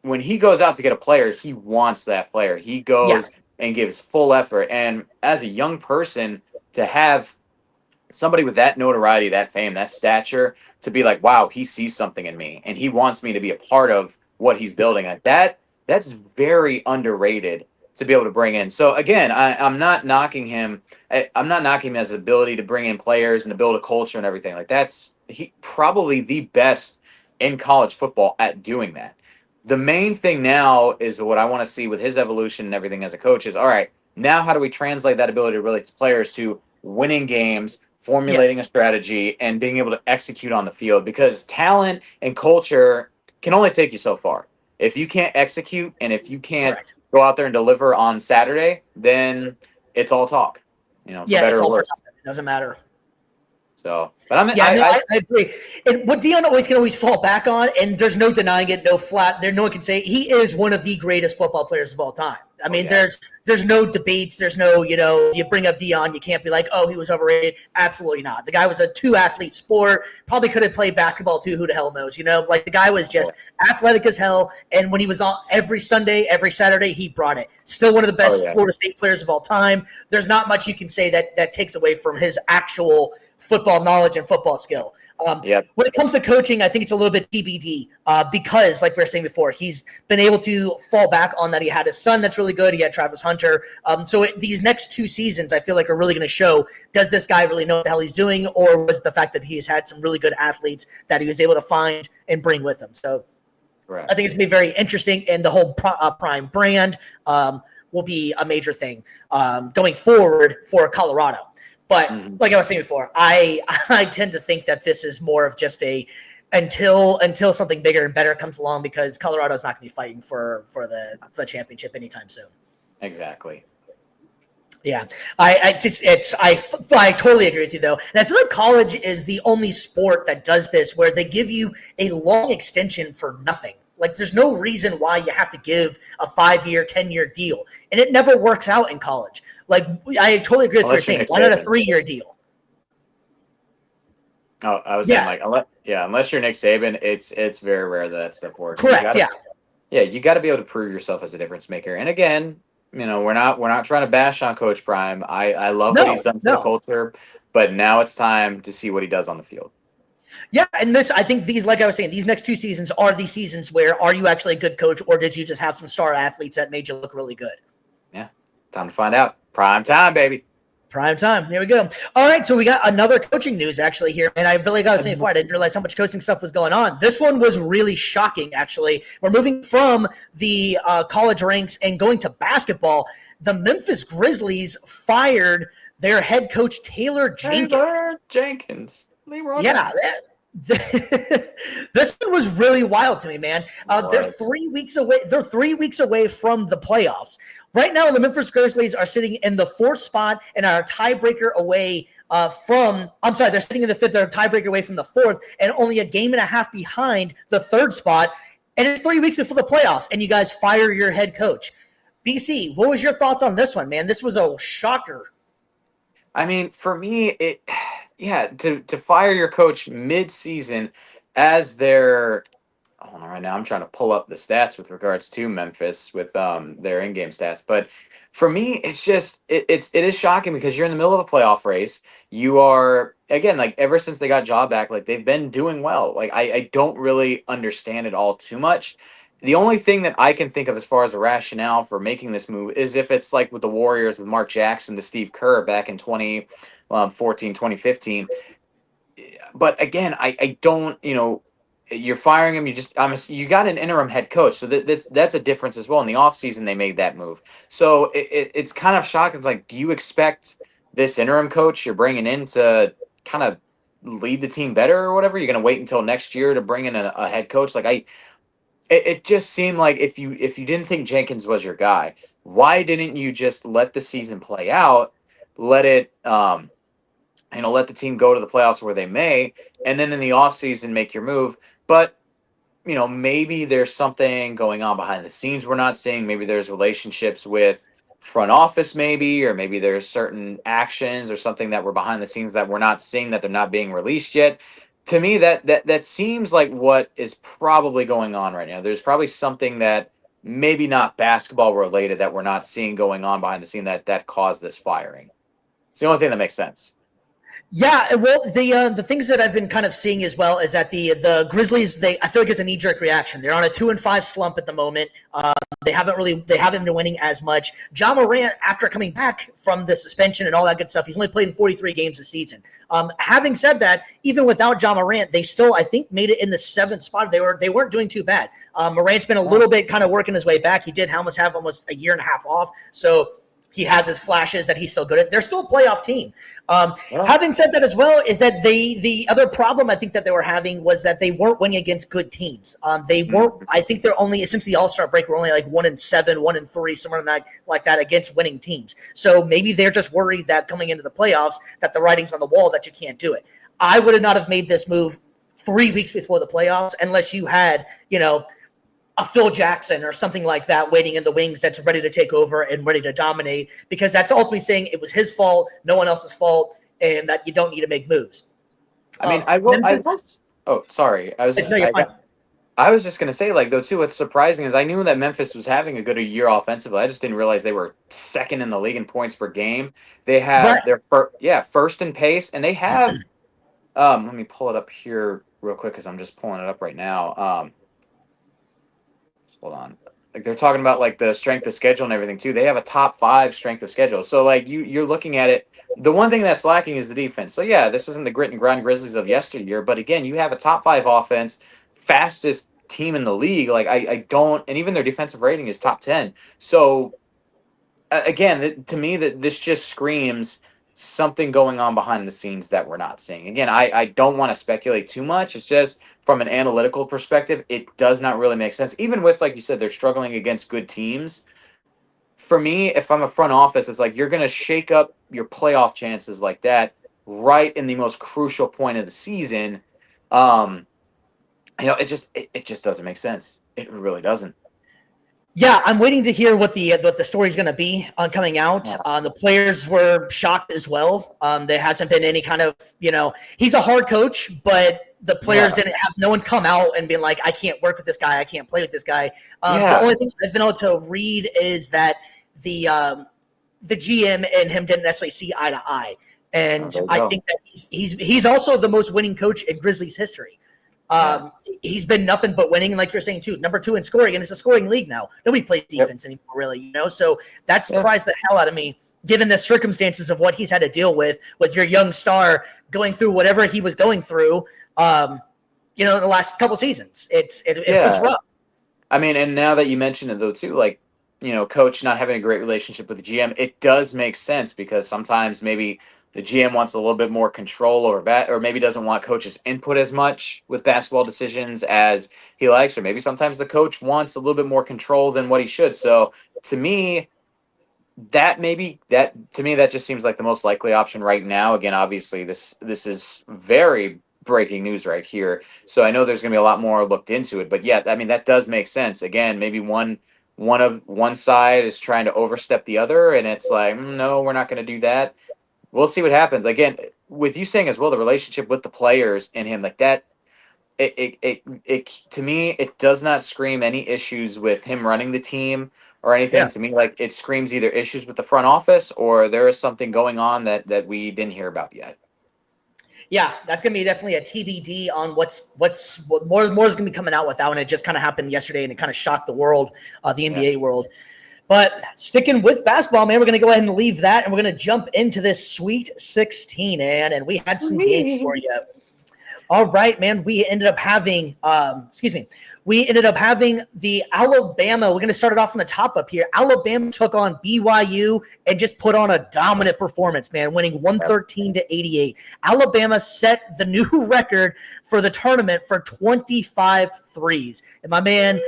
[SPEAKER 2] when he goes out to get a player, he wants that player. He goes and gives full effort. And as a young person, to have somebody with that notoriety, that fame, that stature, to be like, wow, he sees something in me and he wants me to be a part of what he's building. That's very underrated to be able to bring in. So again, I'm not knocking him. I'm not knocking him as his ability to bring in players and to build a culture and everything. Like, he probably the best in college football at doing that. The main thing now is what I want to see with his evolution and everything as a coach is, all right, now how do we translate that ability to relate to players to winning games, formulating a strategy, and being able to execute on the field? Because talent and culture can only take you so far. If you can't execute and if you can't go out there and deliver on Saturday, then it's all talk.
[SPEAKER 1] It's all for nothing. It doesn't matter.
[SPEAKER 2] So, but
[SPEAKER 1] I agree. And what Deion can always fall back on, and there's no denying it, no one can say he is one of the greatest football players of all time. I mean, there's no debates. There's no, you bring up Deion, you can't be like, oh, he was overrated. Absolutely not. The guy was a 2-athlete sport. Probably could have played basketball too. Who the hell knows? Like, the guy was just athletic as hell. And when he was on every Sunday, every Saturday, he brought it. Still one of the best Florida State players of all time. There's not much you can say that takes away from his actual football knowledge and football skill. When it comes to coaching, I think it's a little bit TBD because, like we were saying before, he's been able to fall back on that. He had his son that's really good. He had Travis Hunter. These next 2 seasons, I feel like, are really going to show, does this guy really know what the hell he's doing, or was it the fact that he has had some really good athletes that he was able to find and bring with him? So I think it's going to be very interesting, and the whole Prime brand will be a major thing going forward for Colorado. But like I was saying before, I tend to think that this is more of just until something bigger and better comes along, because Colorado's not going to be fighting for the championship anytime soon.
[SPEAKER 2] Exactly.
[SPEAKER 1] Yeah, I totally agree with you though, and I feel like college is the only sport that does this, where they give you a long extension for nothing. Like, there's no reason why you have to give a 5-year, 10-year deal, and it never works out in college. Like, I totally agree with what you're
[SPEAKER 2] Unless you're
[SPEAKER 1] saying.
[SPEAKER 2] Nick
[SPEAKER 1] Why not a
[SPEAKER 2] Saban.
[SPEAKER 1] 3-year deal?
[SPEAKER 2] Oh, I was saying
[SPEAKER 1] Yeah,
[SPEAKER 2] like, unless you're Nick Saban, it's very rare that stuff works. You
[SPEAKER 1] correct.
[SPEAKER 2] gotta,
[SPEAKER 1] Yeah,
[SPEAKER 2] yeah, you got to be able to prove yourself as a difference maker. And again, we're not trying to bash on Coach Prime. I love what he's
[SPEAKER 1] no,
[SPEAKER 2] done for the
[SPEAKER 1] no.
[SPEAKER 2] culture, but now it's time to see what he does on the field.
[SPEAKER 1] Yeah, and this, I think these, like I was saying, these next 2 seasons are the seasons where, are you actually a good coach, or did you just have some star athletes that made you look really good?
[SPEAKER 2] Yeah, time to find out. Prime time, baby.
[SPEAKER 1] Prime time. Here we go. All right, so we got another coaching news actually here, and I really got to say before, I didn't realize how much coaching stuff was going on. This one was really shocking, actually. We're moving from the college ranks and going to basketball. The Memphis Grizzlies fired their head coach Taylor Jenkins.
[SPEAKER 2] Taylor Jenkins. Leroy
[SPEAKER 1] Yeah, this one was really wild to me, man. They're
[SPEAKER 2] was.
[SPEAKER 1] 3 weeks away. They're 3 weeks away from the playoffs. Right now, the Memphis Grizzlies are sitting in the 4th spot and are a tiebreaker away from. I'm sorry, they're sitting in the 5th. They're a tiebreaker away from the 4th, and only a game and a half behind the 3rd spot. And it's 3 weeks before the playoffs, and you guys fire your head coach. BC, what was your thoughts on this one, man? This was a shocker.
[SPEAKER 2] I mean, for me, to fire your coach mid-season as their, hold on right now, I'm trying to pull up the stats with regards to Memphis with their in-game stats, but for me, it's just it is shocking because you're in the middle of a playoff race. You are, again, like, ever since they got job back, like, they've been doing well. Like, I don't really understand it all too much. The only thing that I can think of as far as a rationale for making this move is if it's like with the Warriors with Mark Jackson to Steve Kerr back in 2014, 2015. But again, I don't, you're firing him. You got an interim head coach. So that's a difference as well. In the offseason, they made that move. So it's kind of shocking. It's like, do you expect this interim coach you're bringing in to kind of lead the team better or whatever? You're going to wait until next year to bring in a head coach? Like, it just seemed like if you didn't think Jenkins was your guy, why didn't you just let the season play out, let it let the team go to the playoffs where they may, and then in the offseason make your move. But maybe there's something going on behind the scenes we're not seeing. Maybe there's relationships with front office, maybe, or maybe there's certain actions or something that were behind the scenes that we're not seeing, that they're not being released yet. To me, that seems like what is probably going on right now. There's probably something that maybe not basketball related that we're not seeing going on behind the scene that caused this firing. It's the only thing that makes sense.
[SPEAKER 1] Yeah, well, the things that I've been kind of seeing as well is that the Grizzlies, I feel like it's a knee-jerk reaction. They're on a 2-5 slump at the moment. They haven't been winning as much. Ja Morant, after coming back from the suspension and all that good stuff, he's only played in 43 games this season. Having said that, even without Ja Morant, they still, I think, made it in the 7th spot. They weren't doing too bad. Morant's been a little bit kind of working his way back. He did almost have almost a year and a half off, so he has his flashes that he's still good at. They're still a playoff team. Having said that as well, is that the other problem I think that they were having was that they weren't winning against good teams. They weren't. I think they're only, since the All-Star break, we're only like 1-7, 1-3, somewhere like that against winning teams. So maybe they're just worried that coming into the playoffs that the writing's on the wall that you can't do it. I would not have made this move 3 weeks before the playoffs unless you had, a Phil Jackson or something like that waiting in the wings that's ready to take over and ready to dominate, because that's ultimately saying it was his fault, no one else's fault, and that you don't need to make moves.
[SPEAKER 2] I mean, I will. Oh, sorry.
[SPEAKER 1] No, you're fine.
[SPEAKER 2] I was just gonna say, like, though, too. What's surprising is I knew that Memphis was having a good year offensively. I just didn't realize they were second in the league in points per game. They have their first in pace, and they have. Let me pull it up here real quick because I'm just pulling it up right now. Hold on. Like, they're talking about like the strength of schedule and everything too. They have a top 5 strength of schedule. So like you're looking at it. The one thing that's lacking is the defense. So yeah, this isn't the grit and grind Grizzlies of yesteryear, but again, you have a top 5 offense, fastest team in the league. Like I don't, and even their defensive rating is top 10. So again, to me, that this just screams something going on behind the scenes that we're not seeing. Again, I don't want to speculate too much. It's just from an analytical perspective, it does not really make sense. Even with, like you said, they're struggling against good teams. for me, if I'm a front office, it's like you're going to shake up your playoff chances like that right in the most crucial point of the season. Um, it just doesn't make sense. It really doesn't.
[SPEAKER 1] Yeah, I'm waiting to hear what the story's going to be on coming out.
[SPEAKER 2] Yeah.
[SPEAKER 1] The players were shocked as well. There hasn't been any kind of, he's a hard coach, but the players
[SPEAKER 2] Yeah.
[SPEAKER 1] didn't have, no one's come out and been like, I can't work with this guy. I can't play with this guy. The
[SPEAKER 2] Yeah.
[SPEAKER 1] only thing I've been able to read is that the GM and him didn't necessarily see eye to eye. And I think that he's also the most winning coach in Grizzlies history. He's been nothing but winning, like you're saying too. Number 2 in scoring, and it's a scoring league now. Nobody plays defense anymore, really. So that surprised the hell out of me, given the circumstances of what he's had to deal with your young star going through whatever he was going through. In the last couple seasons, it was rough.
[SPEAKER 2] I mean, and now that you mention it though, too, like coach not having a great relationship with the GM, it does make sense because sometimes maybe the GM wants a little bit more control or maybe doesn't want coach's input as much with basketball decisions as he likes, or maybe sometimes the coach wants a little bit more control than what he should. So to me, that just seems like the most likely option right now. Again, obviously this is very breaking news right here. So I know there's going to be a lot more looked into it, but yeah, I mean, that does make sense. Again, maybe one side is trying to overstep the other, and it's like, no, we're not going to do that. We'll see what happens. Again, with you saying as well, the relationship with the players and him, like that, it to me, it does not scream any issues with him running the team or anything.
[SPEAKER 1] Yeah.
[SPEAKER 2] To me, like it screams either issues with the front office or there is something going on that we didn't hear about yet.
[SPEAKER 1] Yeah, that's gonna be definitely a TBD on what more is gonna be coming out with that one. It just kind of happened yesterday, and it kind of shocked the world, the NBA world. But sticking with basketball, man, we're going to go ahead and leave that, and we're going to jump into this Sweet 16, man. And we had some games for you. All right, man. We ended up having the Alabama. We're going to start it off from the top up here. Alabama took on BYU and just put on a dominant performance, man, winning 113-88. Alabama set the new record for the tournament for 25 threes. And my man,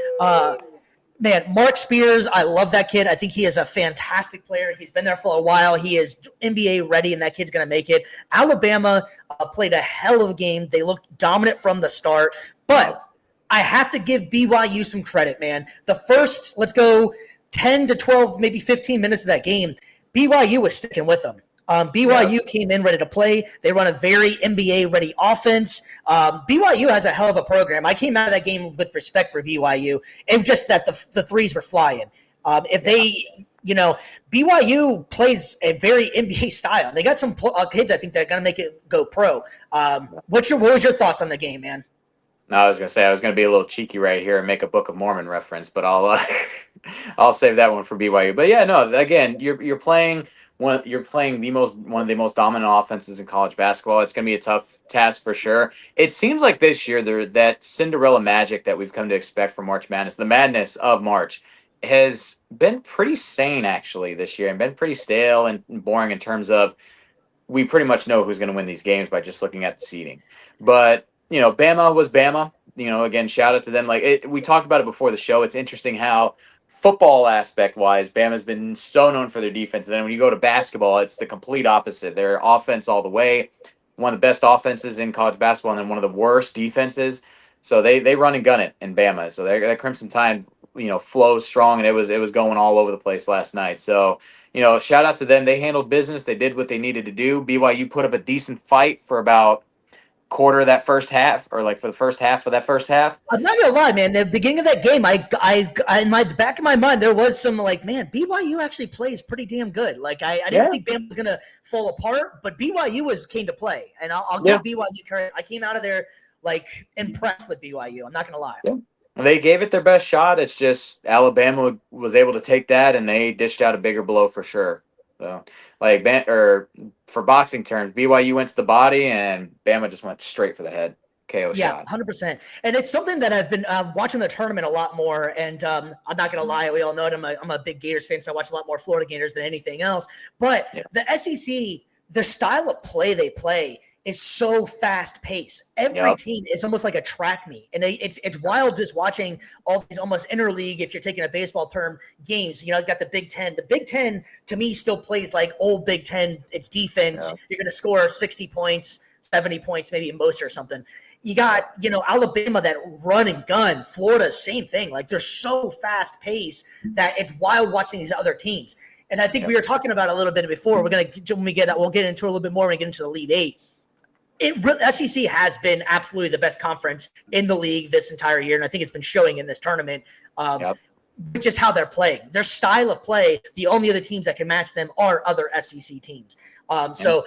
[SPEAKER 1] Mark Spears, I love that kid. I think he is a fantastic player. He's been there for a while. He is NBA ready, and that kid's going to make it. Alabama played a hell of a game. They looked dominant from the start. But I have to give BYU some credit, man. The first, let's go 10 to 12, maybe 15 minutes of that game, BYU was sticking with them. BYU came in ready to play. They run a very NBA-ready offense. BYU has a hell of a program. I came out of that game with respect for BYU. It was just that the threes were flying. BYU plays a very NBA style. They got some kids, I think, that are going to make it go pro. What was your thoughts on the game, man?
[SPEAKER 2] No, I was going to say I was going to be a little cheeky right here and make a Book of Mormon reference, but I'll save that one for BYU. But yeah, no, again, you're playing one of the most dominant offenses in college basketball. It's going to be a tough task for sure. It seems like this year that Cinderella magic that we've come to expect from March Madness, the madness of March, has been pretty sane actually this year and been pretty stale and boring in terms of we pretty much know who's going to win these games by just looking at the seeding. But Bama was Bama. Again, shout out to them. We talked about it before the show. It's interesting how football aspect wise, Bama's been so known for their defense. And then when you go to basketball, it's the complete opposite. Their offense all the way, one of the best offenses in college basketball, and then one of the worst defenses. So they run and gun it in Bama. So that Crimson Tide, flows strong, and it was going all over the place last night. So, shout out to them. They handled business. They did what they needed to do. BYU put up a decent fight for about quarter of that first half, or for the first half of that first half.
[SPEAKER 1] I'm not gonna lie, man. The beginning of that game, I in my back of my mind, there was some BYU actually plays pretty damn good. I didn't think Bama was gonna fall apart, but BYU came to play, and I'll give BYU credit. I came out of there impressed with BYU. I'm not gonna lie.
[SPEAKER 2] Yeah. They gave it their best shot. It's just Alabama was able to take that, and they dished out a bigger blow for sure. So, for boxing terms, BYU went to the body, and Bama just went straight for the head. KO shot.
[SPEAKER 1] 100%. And it's something that I've been watching the tournament a lot more. And I'm not going to lie, we all know it. I'm a big Gators fan, so I watch a lot more Florida Gators than anything else. But the SEC, the style of play they play is so fast paced. Every team is almost like a track meet, and it's wild just watching all these almost interleague, if you're taking a baseball term, games. You got the Big Ten. The Big Ten to me still plays like old Big Ten. It's defense. You're going to score 60 points, 70 points, maybe at most or something. You got, Alabama, that run and gun. Florida, same thing. Like, they're so fast paced that it's wild watching these other teams. And I think we were talking about it a little bit before. We'll get into it a little bit more when we get into the Elite Eight. SEC has been absolutely the best conference in the league this entire year, and I think it's been showing in this tournament, which is how they're playing. Their style of play, the only other teams that can match them are other SEC teams. So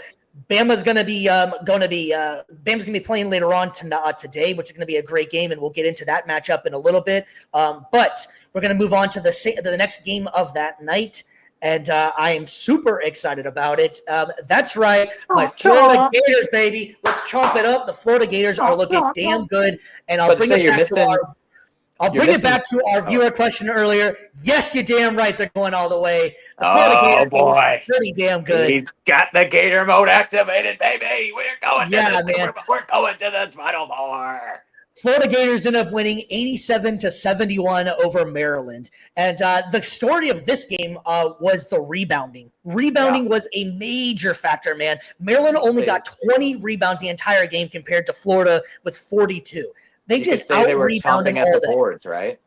[SPEAKER 1] Bama's going to be playing later on today, which is going to be a great game, and we'll get into that matchup in a little bit. But we're going to move on to the next game of that night. And I am super excited about it. That's right. My Florida Gators, baby. Let's chomp it up. The Florida Gators are looking damn good. And I'll bring it back to our viewer question earlier. Yes, you're damn right. They're going all the way. The Florida Gators are pretty damn good.
[SPEAKER 2] He's got the Gator mode activated, baby. We're going
[SPEAKER 1] man.
[SPEAKER 2] We're going to the Final Four.
[SPEAKER 1] Florida Gators end up winning 87-71 over Maryland. And the story of this game was the rebounding. Rebounding was a major factor, man. Maryland only got 20 rebounds the entire game compared to Florida with 42. They just out-rebounded
[SPEAKER 2] all the boards, right?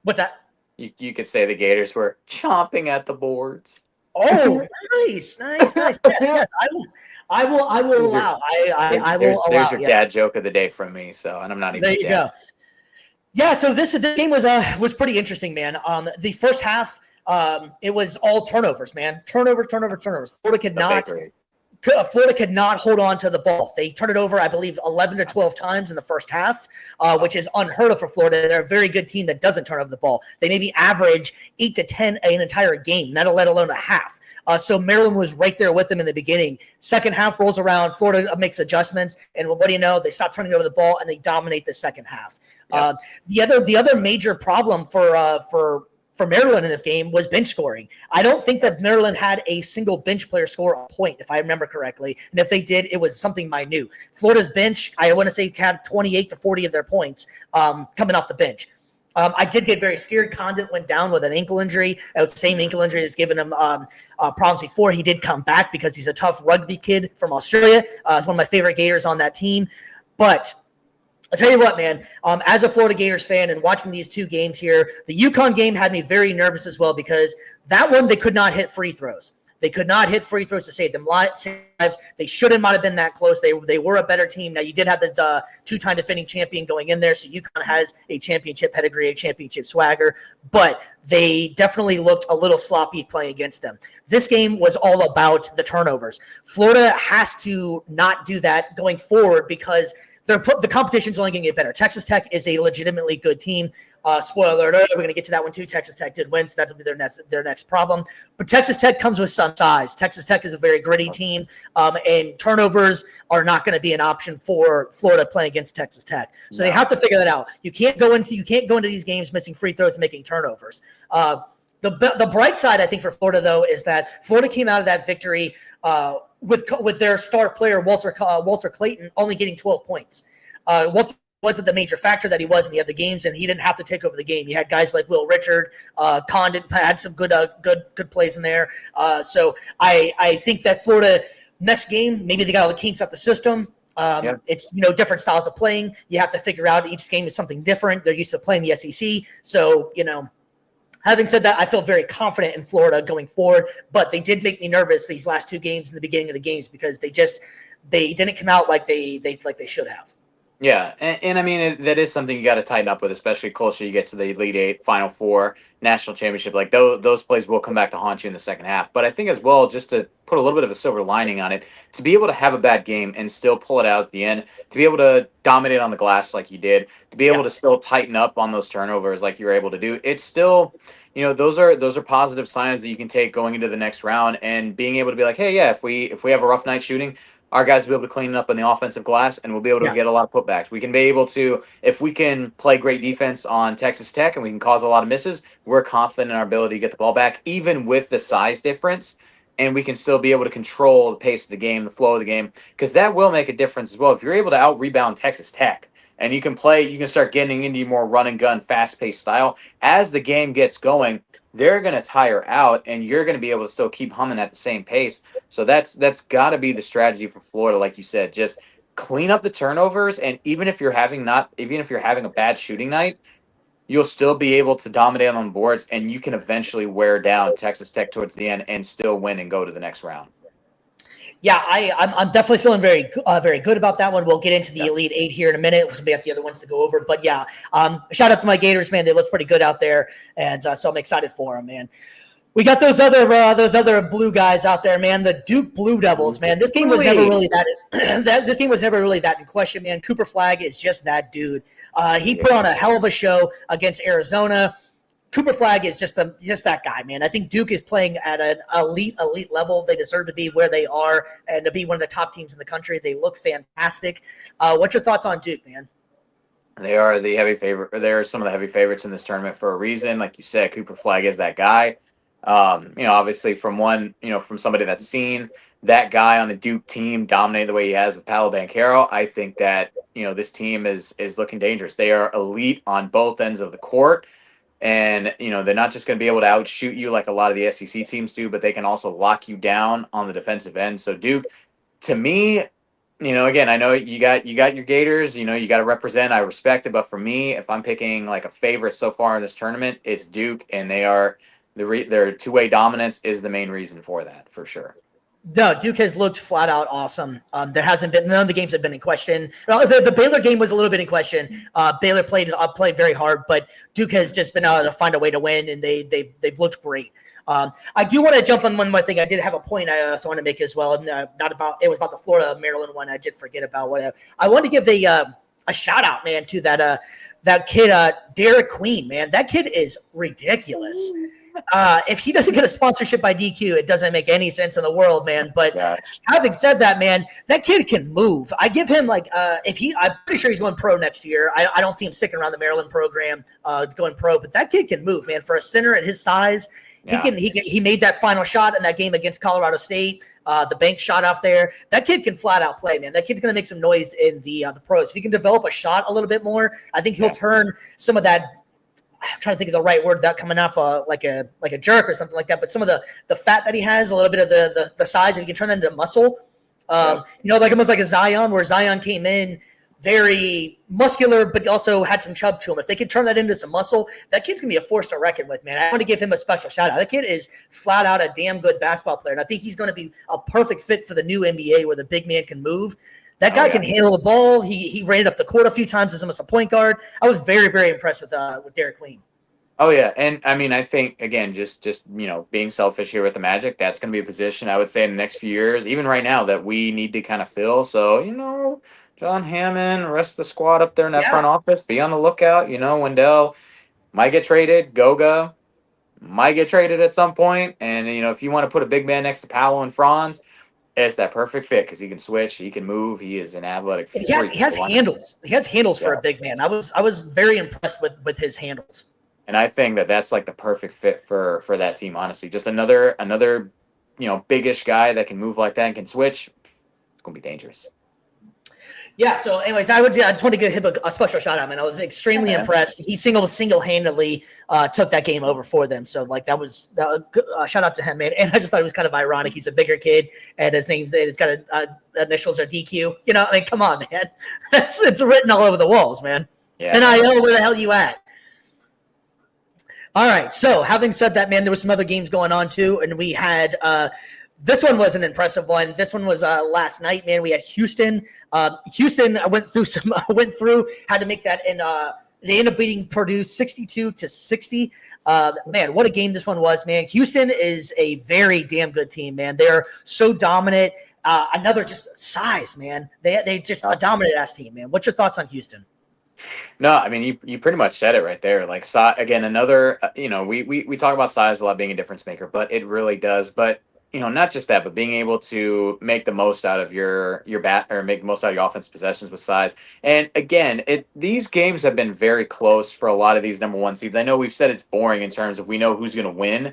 [SPEAKER 1] What's that?
[SPEAKER 2] You could say the Gators were chomping at the boards.
[SPEAKER 1] Oh, nice. Yes. I will allow.
[SPEAKER 2] There's your dad joke of the day from me. So, and I'm not even.
[SPEAKER 1] There you go. Yeah. So this game was pretty interesting, man. The first half, it was all turnovers, man. Turnovers. Florida could not hold on to the ball. They turned it over, I believe, 11 to 12 times in the first half, which is unheard of for Florida. They're a very good team that doesn't turn over the ball. They maybe average 8 to 10 an entire game, let alone a half. So Maryland was right there with them in the beginning. Second half rolls around, Florida makes adjustments, and what do you know? They stop turning over the ball and they dominate the second half. Yep. The other major problem for Maryland in this game was bench scoring. I don't think that Maryland had a single bench player score a point, if I remember correctly. And if they did, it was something minute. Florida's bench, I want to say, had 28 to 40 of their points coming off the bench. I did get very scared. Condon went down with an ankle injury. It was the same ankle injury that's given him problems before. He did come back because he's a tough rugby kid from Australia. He's one of my favorite Gators on that team. But I'll tell you what, man, as a Florida Gators fan and watching these two games here, the UConn game had me very nervous as well because that one, they could not hit free throws. They could not hit free throws to save them lives. They shouldn't have been that close. They were a better team. Now, you did have the two-time defending champion going in there, so UConn has a championship pedigree, a championship swagger, but they definitely looked a little sloppy playing against them. This game was all about the turnovers. Florida has to not do that going forward because the competition's only going to get better. Texas Tech is a legitimately good team. Spoiler alert, we're going to get to that one too. Texas Tech did win, so that'll be their next problem. But Texas Tech comes with some size. Texas Tech is a very gritty team, and turnovers are not going to be an option for Florida playing against Texas Tech. So they have to figure that out. You can't go into these games missing free throws and making turnovers. The bright side, I think, for Florida, though, is that Florida came out of that victory with their star player, Walter Clayton, only getting 12 points. Walter wasn't the major factor that he was in the other games, and he didn't have to take over the game. You had guys like Will Richard, Condon had some good plays in there. So I think that Florida next game, maybe they got all the kinks out the system. It's different styles of playing. You have to figure out each game is something different. They're used to playing the SEC, so Having said that, I feel very confident in Florida going forward, but they did make me nervous these last two games in the beginning of the games because they didn't come out like they should have.
[SPEAKER 2] Yeah, and I mean, that is something you got to tighten up with, especially closer you get to the Elite Eight, Final Four, National Championship. Like, those plays will come back to haunt you in the second half. But I think as well, just to put a little bit of a silver lining on it, to be able to have a bad game and still pull it out at the end, to be able to dominate on the glass like you did, to be able to still tighten up on those turnovers like you were able to do, it's still, those are positive signs that you can take going into the next round and being able to be like, hey, yeah, if we have a rough night shooting, our guys will be able to clean it up on the offensive glass, and we'll be able to get a lot of putbacks. We can be able to, if we can play great defense on Texas Tech and we can cause a lot of misses, we're confident in our ability to get the ball back, even with the size difference. and we can still be able to control the pace of the game, the flow of the game, because that will make a difference as well. If you're able to out rebound Texas Tech and you can start getting into more run and gun, fast paced style as the game gets going, they're going to tire out and you're going to be able to still keep humming at the same pace. So that's got to be the strategy for Florida, like you said, just clean up the turnovers. And even if you're having a bad shooting night, you'll still be able to dominate on boards, and you can eventually wear down Texas Tech towards the end and still win and go to the next round.
[SPEAKER 1] Yeah, I'm definitely feeling very good about that one. We'll get into the Elite Eight here in a minute. We'll be at the other ones to go over, but yeah, shout out to my Gators, man. They look pretty good out there, and so I'm excited for them, man. We got those other blue guys out there, man. The Duke Blue Devils, man. This game was never really this game was never really that in question, man. Cooper Flagg is just that dude. He put on a hell of a show against Arizona. Cooper Flagg is just that guy, man. I think Duke is playing at an elite level. They deserve to be where they are and to be one of the top teams in the country. They look fantastic. What's your thoughts on Duke, man?
[SPEAKER 2] They are the heavy favorite. They're some of the heavy favorites in this tournament for a reason. Like you said, Cooper Flagg is that guy. Obviously from somebody that's seen that guy on a Duke team dominate the way he has with Paolo Banchero, I think that, this team is looking dangerous. They are elite on both ends of the court. And, they're not just going to be able to outshoot you like a lot of the SEC teams do, but they can also lock you down on the defensive end. So Duke, to me, again, I know you got your Gators, you got to represent. I respect it. But for me, if I'm picking like a favorite so far in this tournament, it's Duke. And their two-way dominance is the main reason for that, for sure.
[SPEAKER 1] No, Duke has looked flat out awesome. There hasn't been none of the games have been in question. Well, the Baylor game was a little bit in question. Baylor played very hard, but Duke has just been able to find a way to win, and they've looked great. I do want to jump on one more thing. I did have a point I also want to make as well. It was about the Florida Maryland one. I did forget about whatever. I want to give a shout out, man, to that kid Derek Queen, man. That kid is ridiculous. If he doesn't get a sponsorship by DQ, it doesn't make any sense in the world, man. But having said that, man, that kid can move. I give him I'm pretty sure he's going pro next year. I don't see him sticking around the Maryland program, going pro. But that kid can move, man. For a center at his size, he made that final shot in that game against Colorado State. The bank shot off there. That kid can flat out play, man. That kid's going to make some noise in the pros. If he can develop a shot a little bit more, I think he'll turn some of that. I'm trying to think of the right word without coming off like a jerk or something like that. But some of the fat that he has, a little bit of the size, and he can turn that into muscle. Like almost like a Zion, where Zion came in very muscular, but also had some chub to him. If they could turn that into some muscle, that kid's going to be a force to reckon with, man. I want to give him a special shout out. That kid is flat out a damn good basketball player. And I think he's going to be a perfect fit for the new NBA where the big man can move. That guy can handle the ball. He ran it up the court a few times as almost a point guard. I was very, very impressed with Derek Queen.
[SPEAKER 2] Oh, yeah. And, I mean, I think, again, just being selfish here with the Magic, that's going to be a position, I would say, in the next few years, even right now, that we need to kind of fill. So, John Hammond, rest of the squad up there in that front office, be on the lookout. Wendell might get traded. Goga might get traded at some point. And, if you want to put a big man next to Paolo and Franz, it's that perfect fit because he can switch, he can move, he is an athletic.
[SPEAKER 1] He has handles. He has handles for a big man. I was very impressed with his handles.
[SPEAKER 2] And I think that's like the perfect fit for that team, honestly. Just another biggish guy that can move like that and can switch. It's gonna be dangerous.
[SPEAKER 1] Yeah. So, anyways, I just want to give him a special shout out, man. I was extremely impressed. He single-handedly took that game over for them. So, that was shout out to him, man. And I just thought it was kind of ironic. He's a bigger kid, and it's got initials are DQ. Come on, man. It's written all over the walls, man. Yeah. NIL, where the hell you at? All right. So, having said that, man, there were some other games going on too, and we had. This one was an impressive one. This one was last night, man. We had Houston. Houston went through, had to make that, and they ended up beating Purdue 62-60. Man, what a game this one was, man. Houston is a very damn good team, man. They're so dominant. Another just size, man. They just a dominant ass team, man. What's your thoughts on Houston?
[SPEAKER 2] No, I mean you pretty much said it right there. Like again, another we talk about size a lot being a difference maker, but it really does. But not just that, but being able to make the most out of your bat or make the most out of your offense possessions with size. And again, these games have been very close for a lot of these number one seeds. I know we've said it's boring in terms of we know who's going to win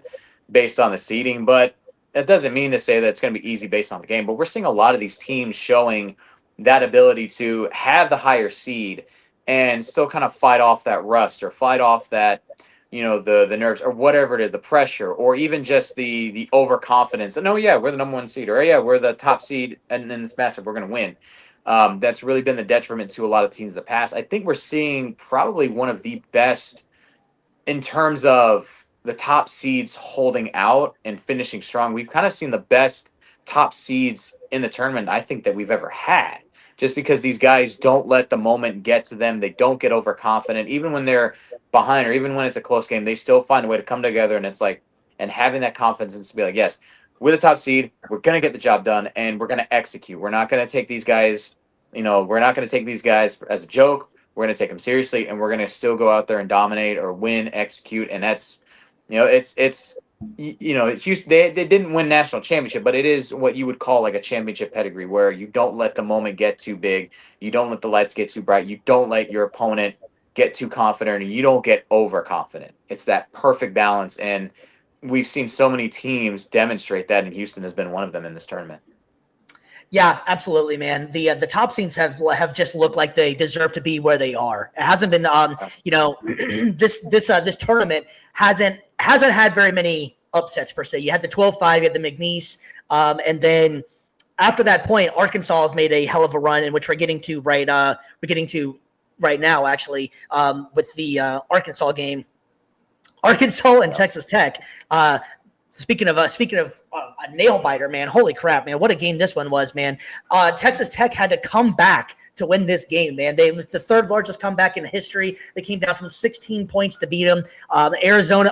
[SPEAKER 2] based on the seeding, but that doesn't mean to say that it's going to be easy based on the game, but we're seeing a lot of these teams showing that ability to have the higher seed and still kind of fight off that rust or fight off that, the nerves or whatever it is, the pressure, or even just the overconfidence. And oh yeah, we're the number one seed, or yeah, we're the top seed, and in this matchup we're going to win. That's really been the detriment to a lot of teams in the past. I think we're seeing probably one of the best in terms of the top seeds holding out and finishing strong. We've kind of seen the best top seeds in the tournament I think that we've ever had. Just because these guys don't let the moment get to them, they don't get overconfident, even when they're behind or even when it's a close game, they still find a way to come together. And it's like, and having that confidence to be like, yes, we're the top seed, we're going to get the job done, and we're going to execute. We're not going to take these guys, we're not going to take these guys as a joke. We're going to take them seriously, and we're going to still go out there and dominate or win, execute. And that's, they didn't win national championship, but it is what you would call like a championship pedigree, where you don't let the moment get too big, you don't let the lights get too bright, you don't let your opponent get too confident, and you don't get overconfident. It's that perfect balance, and we've seen so many teams demonstrate that, and Houston has been one of them in this tournament.
[SPEAKER 1] Yeah, absolutely, man. The top teams have just looked like they deserve to be where they are. It hasn't been, this tournament hasn't had very many upsets per se. You had the 12-5, you had the McNeese, and then after that point, Arkansas has made a hell of a run, in which we're getting to right now, actually, with the Arkansas game. Arkansas and Texas Tech. Speaking of a nail biter, man, holy crap, man, what a game this one was, man. Texas Tech had to come back to win this game, man. It was the third largest comeback in history. They came down from 16 points to beat them. Arkansas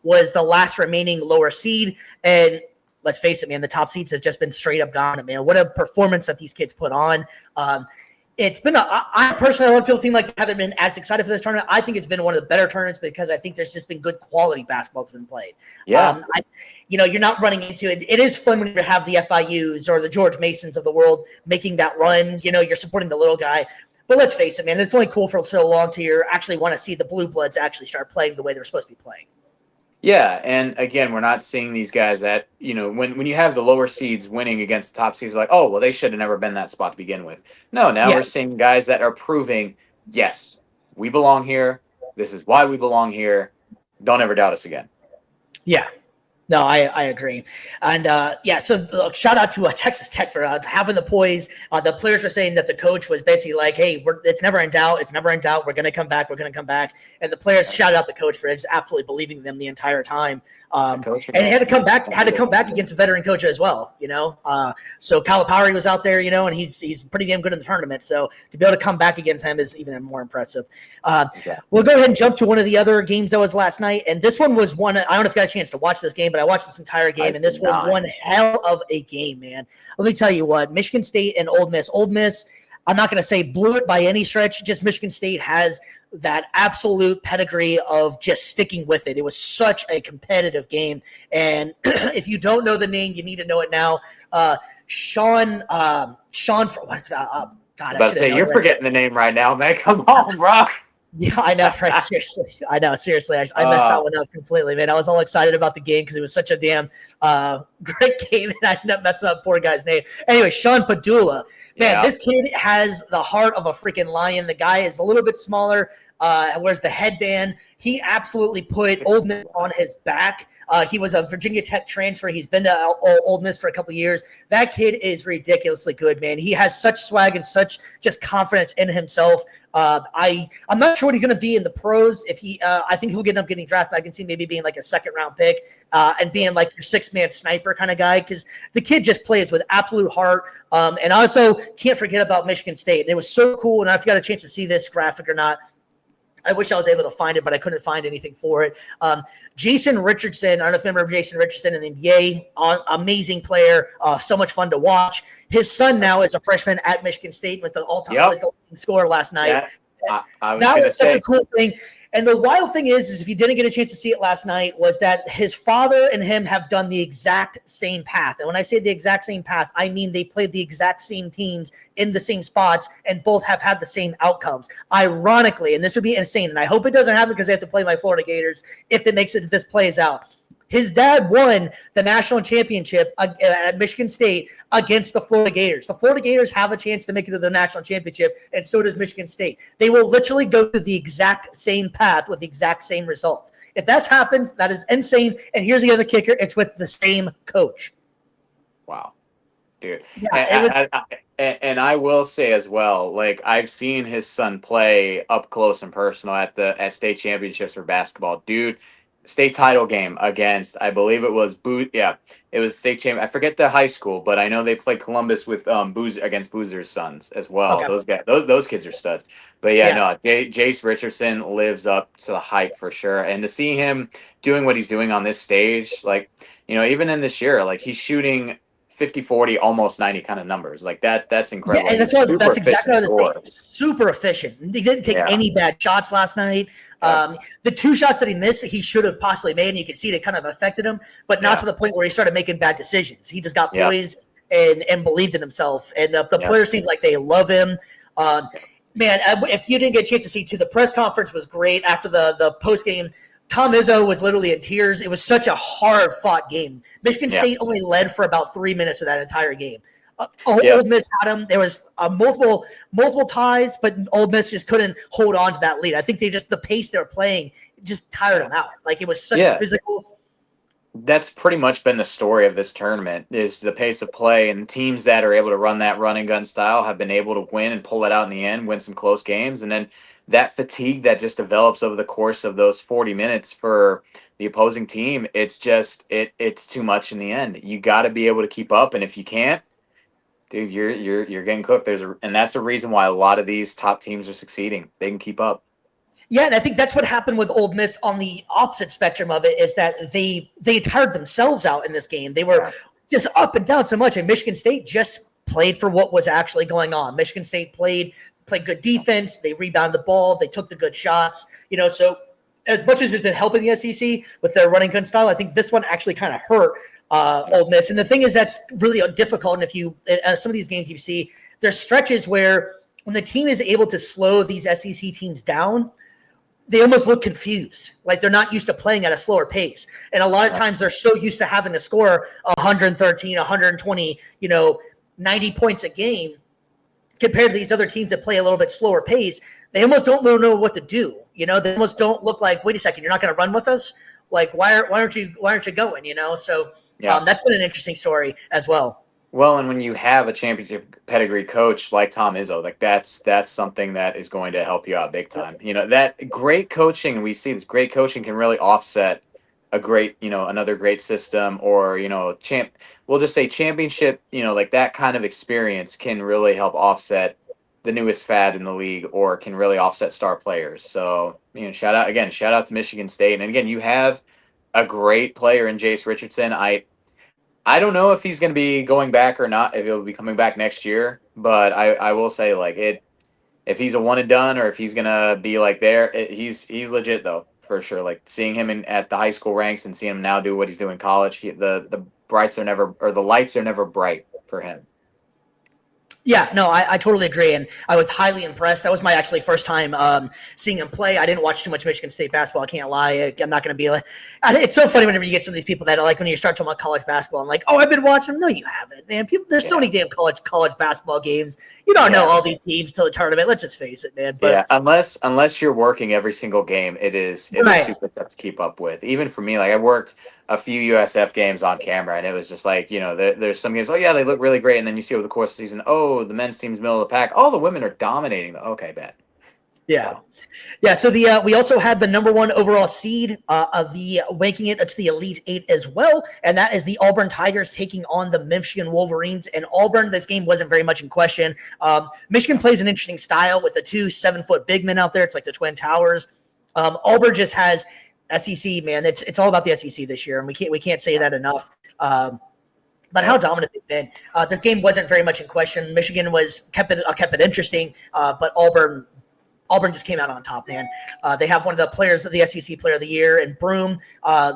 [SPEAKER 1] was the last remaining lower seed, and let's face it, man, the top seeds have just been straight up dominant, man. What a performance that these kids put on. It's been I personally, a lot of people seem like they haven't been as excited for this tournament. I think it's been one of the better tournaments because I think there's just been good quality basketball that's been played.
[SPEAKER 2] Yeah.
[SPEAKER 1] You're not running into it. It is fun when you have the FIUs or the George Masons of the world making that run. You're supporting the little guy. But let's face it, man, it's only cool for so long till you actually want to see the Blue Bloods actually start playing the way they're supposed to be playing.
[SPEAKER 2] Yeah, and again, we're not seeing these guys that, when you have the lower seeds winning against the top seeds, like, oh, well, they should have never been that spot to begin with. No, now we're seeing guys that are proving, yes, we belong here. This is why we belong here. Don't ever doubt us again. Yeah.
[SPEAKER 1] No, I agree. And, so shout out to Texas Tech for having the poise. The players were saying that the coach was basically like, hey, it's never in doubt. It's never in doubt. We're going to come back. We're going to come back. And the players shout out the coach for just absolutely believing them the entire time. And he had to come back against a veteran coach as well, So Calipari was out there, and he's pretty damn good in the tournament. So to be able to come back against him is even more impressive. We'll go ahead and jump to one of the other games that was last night. And this one was one, I don't know if you got a chance to watch this game, but I watched this entire game, and this was one hell of a game, man. Let me tell you what, Michigan State and Ole Miss, I'm not going to say blew it by any stretch, just Michigan State has that absolute pedigree of just sticking with it. It was such a competitive game, and if you don't know the name, you need to know it now. Sean, what's God?
[SPEAKER 2] I was about to say, you're forgetting the name right now, man. Come on, bro.
[SPEAKER 1] Yeah, I know, Fred. Seriously. I know, seriously. I messed that one up completely, man. I was all excited about the game because it was such a damn great game, and I ended up messing up poor guy's name. Anyway, Sean Padula. Man, This kid has the heart of a freaking lion. The guy is a little bit smaller, wears the headband. He absolutely put Ole Miss on his back. He was a Virginia Tech transfer. He's been to Ole Miss for a couple of years. That kid is ridiculously good, man. He has such swag and such just confidence in himself. I'm not sure what he's going to be in the pros. I think he'll end up getting drafted. I can see maybe being like a second-round pick and being like your six-man sniper kind of guy because the kid just plays with absolute heart. And I also can't forget about Michigan State. And it was so cool. And I don't know if you got a chance to see this graphic or not. I wish I was able to find it, but I couldn't find anything for it. Jason Richardson, I don't know if you remember Jason Richardson in the NBA, amazing player, so much fun to watch. His son now is a freshman at Michigan State with the all-time scorer last night.
[SPEAKER 2] Yeah,
[SPEAKER 1] that was such a cool thing. And the wild thing is if you didn't get a chance to see it last night, was that his father and him have done the exact same path. And when I say the exact same path, I mean they played the exact same teams in the same spots and both have had the same outcomes. Ironically, and this would be insane, and I hope it doesn't happen because they have to play my Florida Gators if this plays out. His dad won the national championship at Michigan State against the Florida Gators. The Florida Gators have a chance to make it to the national championship, and so does Michigan State. They will literally go through the exact same path with the exact same result. If that happens, that is insane. And here's the other kicker. It's with the same coach.
[SPEAKER 2] Wow. Dude.
[SPEAKER 1] Yeah,
[SPEAKER 2] and I will say as well, like I've seen his son play up close and personal at state championships for basketball. Dude, state title game against, I believe it was it was state champ. I forget the high school, but I know they played Columbus with against Boozer's sons as well.
[SPEAKER 1] Okay.
[SPEAKER 2] Those guys, those kids are studs. But yeah. No, Jace Richardson lives up to the hype for sure. And to see him doing what he's doing on this stage, like, even in this year, like he's shooting 50-40, almost 90 kind of numbers. Like that's incredible.
[SPEAKER 1] Yeah, and that's exactly what it is. Super efficient. He didn't take any bad shots last night. The 2 shots that he missed, he should have possibly made, and you can see it kind of affected him, but not to the point where he started making bad decisions. He just got poised and believed in himself. And the players seemed like they love him. Man, if you didn't get a chance to see too, the press conference was great after the post game. Tom Izzo was literally in tears. It was such a hard-fought game. Michigan State only led for about 3 minutes of that entire game. Ole Miss had them. There was multiple ties, but Ole Miss just couldn't hold on to that lead. I think the pace they were playing just tired them out. Like it was such physical.
[SPEAKER 2] That's pretty much been the story of this tournament is the pace of play, and teams that are able to run that run and gun style have been able to win and pull it out in the end, win some close games, and then that fatigue that just develops over the course of those 40 minutes for the opposing team, it's just it's too much in the end. You got to be able to keep up, and if you can't, dude, you're getting cooked. And that's a reason why a lot of these top teams are succeeding. They can keep up.
[SPEAKER 1] Yeah, and I think that's what happened with Ole Miss on the opposite spectrum of it is that they tired themselves out in this game. They were just up and down so much, and Michigan State just played for what was actually going on. Michigan State played good defense. They rebounded the ball. They took the good shots. So as much as it's been helping the SEC with their running gun style, I think this one actually kind of hurt Ole Miss. And the thing is that's really difficult. And if you some of these games you see, there's stretches where when the team is able to slow these SEC teams down, they almost look confused. Like they're not used to playing at a slower pace. And a lot of times they're so used to having to score 113, 120, 90 points a game compared to these other teams that play a little bit slower pace. They almost don't know what to do. They almost don't look like, wait a second, you're not going to run with us? Like, why aren't you going? So that's been an interesting story as well.
[SPEAKER 2] Well, and when you have a championship pedigree coach like Tom Izzo, like that's something that is going to help you out big time. That great coaching, we see this great coaching can really offset a great, another great system or, we'll just say championship, like that kind of experience can really help offset the newest fad in the league or can really offset star players. So, shout out to Michigan State. And again, you have a great player in Jace Richardson. I don't know if he's going to be going back or not, if he'll be coming back next year, but I will say if he's a one and done or if he's going to be like there, he's legit though. For sure, like seeing him at the high school ranks and seeing him now do what he's doing in college, the lights are never bright for him.
[SPEAKER 1] Yeah, no, I totally agree, and I was highly impressed. That was my actually first time seeing him play. I didn't watch too much Michigan State basketball. I can't lie. I'm not going to be like – it's so funny whenever you get some of these people that are like when you start talking about college basketball and like, oh, I've been watching them. No, you haven't, man. There's so many damn college basketball games. You don't know all these teams till the tournament. Let's just face it, man. But,
[SPEAKER 2] unless you're working every single game, it is super tough to keep up with. Even for me, like I worked – a few USF games on camera, and it was just like, there's some games, they look really great, and then you see over the course of the season, the men's team's middle of the pack. The women are dominating. Okay, bad.
[SPEAKER 1] Yeah. So we also had the number 1 overall seed of the ranking it to the Elite 8 as well, and that is the Auburn Tigers taking on the Michigan Wolverines. And Auburn, this game wasn't very much in question. Michigan plays an interesting style with the 2 7-foot big men out there. It's like the Twin Towers. Auburn just has SEC, man. It's all about the SEC this year, and we can't say that enough. But how dominant they've been. This game wasn't very much in question. Michigan kept it interesting, but Auburn just came out on top, man. They have one of the players of the SEC Player of the Year, and Broom.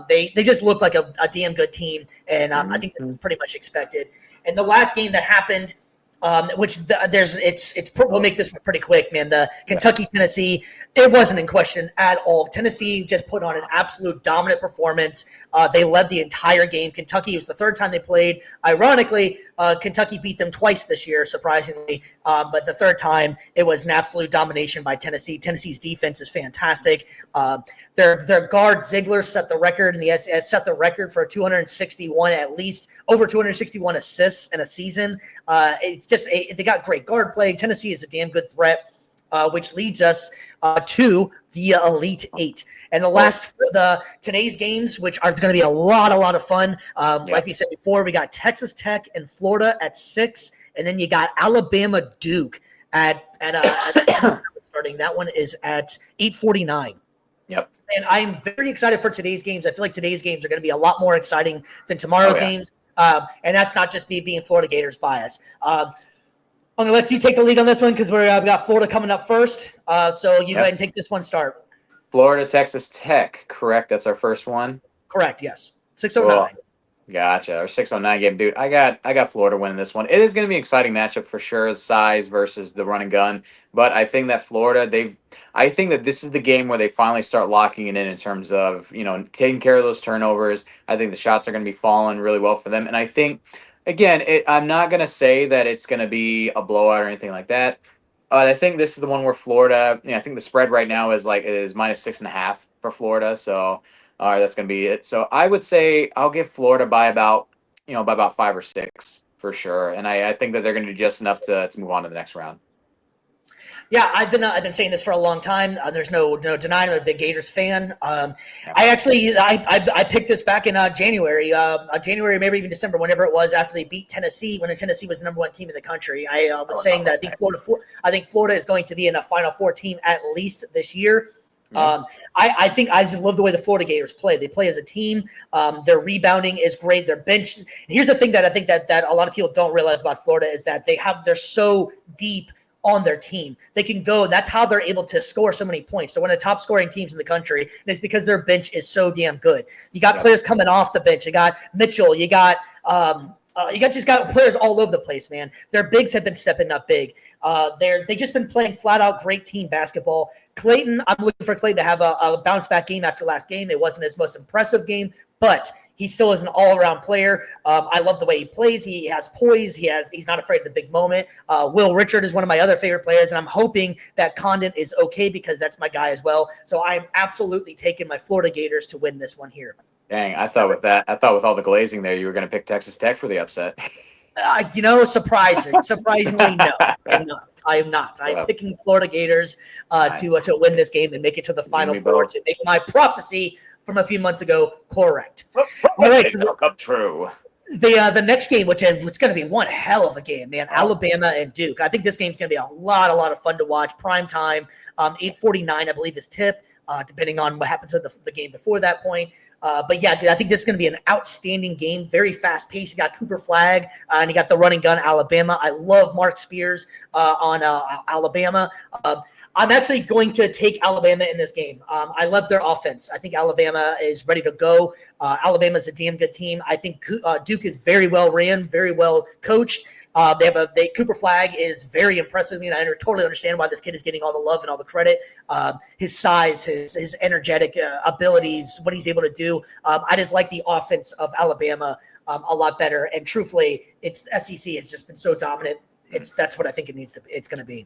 [SPEAKER 1] They just look like a damn good team, and I think this was pretty much expected. And the last game that happened We'll make this one pretty quick, man. The Kentucky Tennessee, it wasn't in question at all. Tennessee just put on an absolute dominant performance. They led the entire game. Kentucky, it was the third time they played. Ironically, Kentucky beat them twice this year, surprisingly. But the third time, it was an absolute domination by Tennessee. Tennessee's defense is fantastic. Their guard Ziegler set the record, and he has set the record for 261, at least over 261 assists in a season. They got great guard play. Tennessee is a damn good threat, which leads us to the Elite Eight. And today's games, which are going to be a lot of fun. Like we said before, we got Texas Tech and Florida at 6, and then you got Alabama Duke at starting. That one is at 8:49.
[SPEAKER 2] Yep.
[SPEAKER 1] And I'm very excited for today's games. I feel like today's games are going to be a lot more exciting than tomorrow's games. And that's not just me being Florida Gators bias. I'm going to let you take the lead on this one because we got Florida coming up first. So you go ahead and take this one start.
[SPEAKER 2] Florida, Texas Tech, correct? That's our first one?
[SPEAKER 1] Correct, yes. 6:09.
[SPEAKER 2] Gotcha. Our 6:09 game. Dude, I got Florida winning this one. It is going to be an exciting matchup for sure, size versus the run and gun. But I think that Florida, I think that this is the game where they finally start locking it in terms of, taking care of those turnovers. I think the shots are going to be falling really well for them. And I think, again, I'm not going to say that it's going to be a blowout or anything like that. But I think this is the one where Florida, I think the spread right now is -6.5 for Florida. So that's going to be it. So I would say I'll give Florida by about 5 or 6 for sure. And I think that they're going to do just enough to move on to the next round.
[SPEAKER 1] Yeah, I've been saying this for a long time. There's no denying I'm a big Gators fan. I picked this back in January, maybe even December, whenever it was after they beat Tennessee, when Tennessee was the number 1 team in the country. I was saying that I think Florida is going to be in a Final Four team at least this year. I think I just love the way the Florida Gators play. They play as a team. Their rebounding is great. Their bench. Here's the thing that I think that a lot of people don't realize about Florida is that they're so deep on their team. They can go, and that's how they're able to score so many points. So one of the top scoring teams in the country, and it's because their bench is so damn good. You got players coming off the bench. You got Mitchell. You got players all over the place, man. Their bigs have been stepping up big. They've just been playing flat out great team basketball. Clayton, I'm looking for Clayton to have a bounce back game after last game. It wasn't his most impressive game, but he still is an all-around player. I love the way he plays. He has poise. He's not afraid of the big moment. Will Richard is one of my other favorite players, and I'm hoping that Condon is okay because that's my guy as well. So I'm absolutely taking my Florida Gators to win this one here.
[SPEAKER 2] Dang, I thought with all the glazing there, you were going to pick Texas Tech for the upset.
[SPEAKER 1] Surprisingly, no, I am not. I'm picking Florida Gators to win this game and make it to the Final Four to make my prophecy from a few months ago correct.
[SPEAKER 2] All right, come true.
[SPEAKER 1] The next game, which it's going to be one hell of a game, man. Alabama and Duke. I think this game's going to be a lot of fun to watch. Prime time, 8:49, I believe, is tip, depending on what happens to the game before that point. But yeah, dude, I think this is going to be an outstanding game. Very fast paced. You got Cooper Flagg, and you got the running gun Alabama. I love Mark Spears on Alabama. I'm actually going to take Alabama in this game. I love their offense. I think Alabama is ready to go. Alabama is a damn good team. I think Duke is very well ran, very well coached. Cooper Flagg is very impressive. I mean, I totally understand why this kid is getting all the love and all the credit. His size, his energetic abilities, what he's able to do. I just like the offense of Alabama a lot better. And truthfully, it's SEC has just been so dominant. That's what I think it's going to be.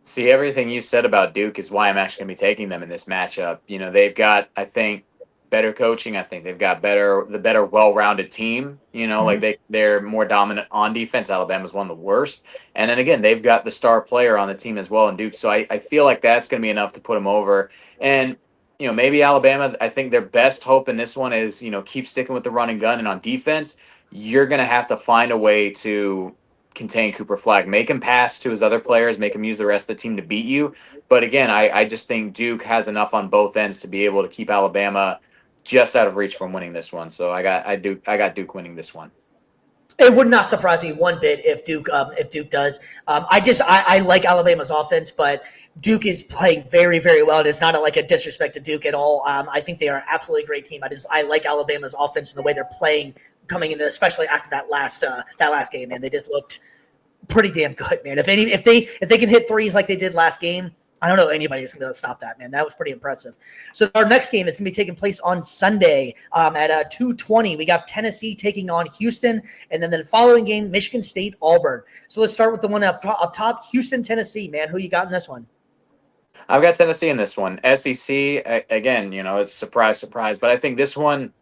[SPEAKER 2] See, everything you said about Duke is why I'm actually going to be taking them in this matchup. They've got, I think, better coaching. I think they've got the better well-rounded team. They're more dominant on defense. Alabama's one of the worst. And then again, they've got the star player on the team as well in Duke. So I feel like that's going to be enough to put them over. And, maybe Alabama, I think their best hope in this one is, keep sticking with the run and gun. And on defense, you're going to have to find a way to contain Cooper Flagg, make him pass to his other players, make him use the rest of the team to beat you. But again, I just think Duke has enough on both ends to be able to keep Alabama just out of reach from winning this one. So I got Duke winning this one.
[SPEAKER 1] It would not surprise me one bit if Duke does. I like Alabama's offense, but Duke is playing very, very well. And it's not like a disrespect to Duke at all. I think they are an absolutely great team. I like Alabama's offense and the way they're playing coming in, especially after that last game. And they just looked pretty damn good, man. If they can hit threes like they did last game, I don't know anybody that's going to stop that, man. That was pretty impressive. So our next game is going to be taking place on Sunday at 2:20. We got Tennessee taking on Houston, and then the following game, Michigan State, Auburn. So let's start with the one up top, Houston, Tennessee, man. Who you got in this one?
[SPEAKER 2] I've got Tennessee in this one. SEC, again, it's surprise, surprise. But I think this one,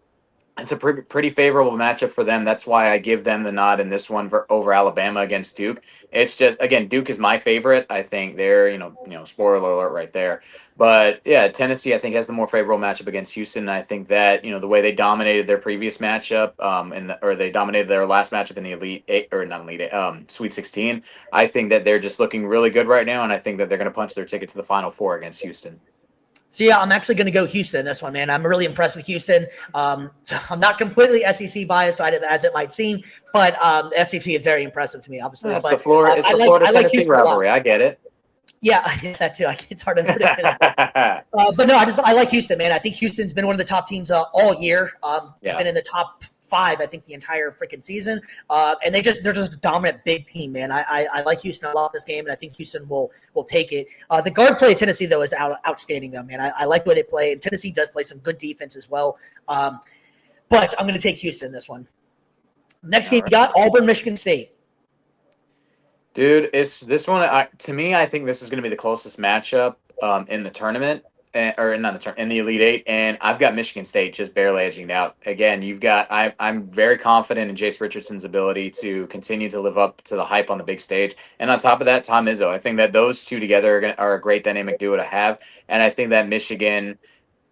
[SPEAKER 2] it's a pretty favorable matchup for them. That's why I give them the nod in this one over Alabama against Duke. It's just, again, Duke is my favorite. I think they're, spoiler alert right there. But yeah, Tennessee, I think, has the more favorable matchup against Houston. And I think that, the way they dominated their previous matchup, or they dominated their last matchup in the Elite Eight, or not Elite Eight, Sweet 16. I think that they're just looking really good right now. And I think that they're going to punch their ticket to the Final Four against Houston.
[SPEAKER 1] So, yeah, I'm actually going to go Houston in this one, man. I'm really impressed with Houston. So I'm not completely SEC biased, as it might seem, but SEC is very impressive to me, obviously.
[SPEAKER 2] That's
[SPEAKER 1] but,
[SPEAKER 2] the Florida, it's the Florida-Tennessee rivalry. I get it.
[SPEAKER 1] Yeah, that too. It's hard to put it. But no, I like Houston, man. I think Houston's been one of the top teams all year. They've been in the top 5, I think, the entire freaking season. And they're just a dominant big team, man. I like Houston. I love this game, and I think Houston will take it. The guard play of Tennessee, though, is outstanding, though, man. I like the way they play, and Tennessee does play some good defense as well. But I'm going to take Houston in this one. Next game, we got Auburn, Michigan State.
[SPEAKER 2] Dude, it's this one. To me, I think this is going to be the closest matchup in the tournament, or not in the Elite Eight. And I've got Michigan State just barely edging it out. Again, I'm very confident in Jace Richardson's ability to continue to live up to the hype on the big stage. And on top of that, Tom Izzo. I think that those two together are a great dynamic duo to have. And I think that Michigan,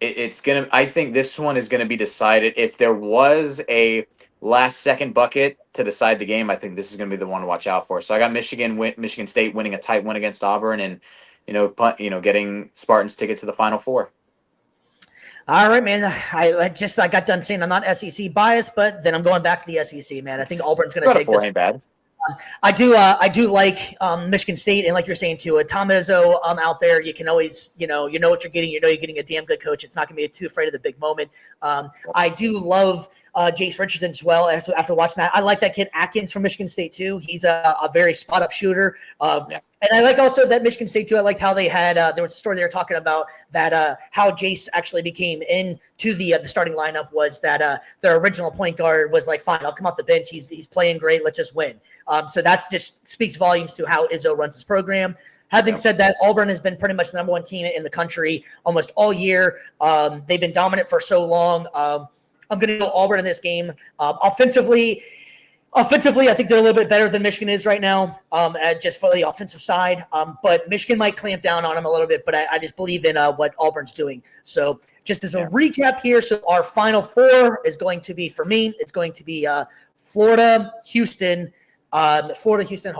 [SPEAKER 2] I think this one is going to be decided. If there was a last-second bucket to decide the game, I think this is going to be the one to watch out for. So I got Michigan State winning a tight win against Auburn, and getting Spartans ticket to the Final Four.
[SPEAKER 1] All right, man. I got done saying I'm not SEC biased, but then I'm going back to the SEC, man. I think Auburn's going to take this.
[SPEAKER 2] Ain't bad.
[SPEAKER 1] I do like Michigan State, and like you're saying too, Tom Izzo out there. You can always, you know what you're getting. You're getting a damn good coach. It's not going to be too afraid of the big moment. I do love Jace Richardson as well. After watching that, I like that kid Atkins from Michigan State too. He's a very spot up shooter. And I like also that Michigan State too. I liked how they had there was a story they were talking about that how Jace actually became into the starting lineup was that their original point guard was like, fine, I'll come off the bench. He's playing great. Let's just win. So that's just speaks volumes to how Izzo runs his program. Having said that, Auburn has been pretty much the number one team in the country almost all year. They've been dominant for so long. I'm going to go Auburn in this game. Offensively, I think they're a little bit better than Michigan is right now, just for the offensive side. But Michigan might clamp down on them a little bit, but I just believe in what Auburn's doing. So just as a recap here, so our Final Four is going to be, for me, it's going to be Florida, Houston. Hold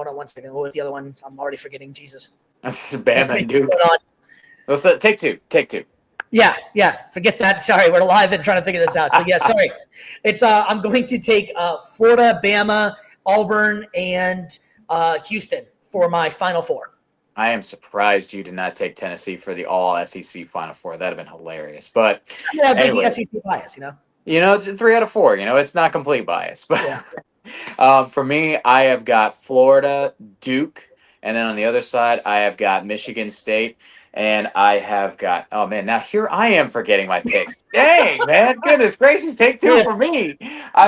[SPEAKER 1] on one second. What was the other one? I'm already forgetting. Jesus.
[SPEAKER 2] Bama, dude. Let's take two.
[SPEAKER 1] Yeah. Forget that. Sorry, we're live and trying to figure this out. So sorry. It's I'm going to take Florida, Bama, Auburn, and Houston for my Final Four.
[SPEAKER 2] I am surprised you did not take Tennessee for the all SEC Final Four. That'd have been hilarious. But
[SPEAKER 1] maybe SEC bias,
[SPEAKER 2] 3 out of 4. It's not complete bias. But for me, I have got Florida, Duke, and then on the other side, I have got Michigan State. And I have got, now here I am forgetting my picks. Dang, man. Goodness gracious. Take 2 for me.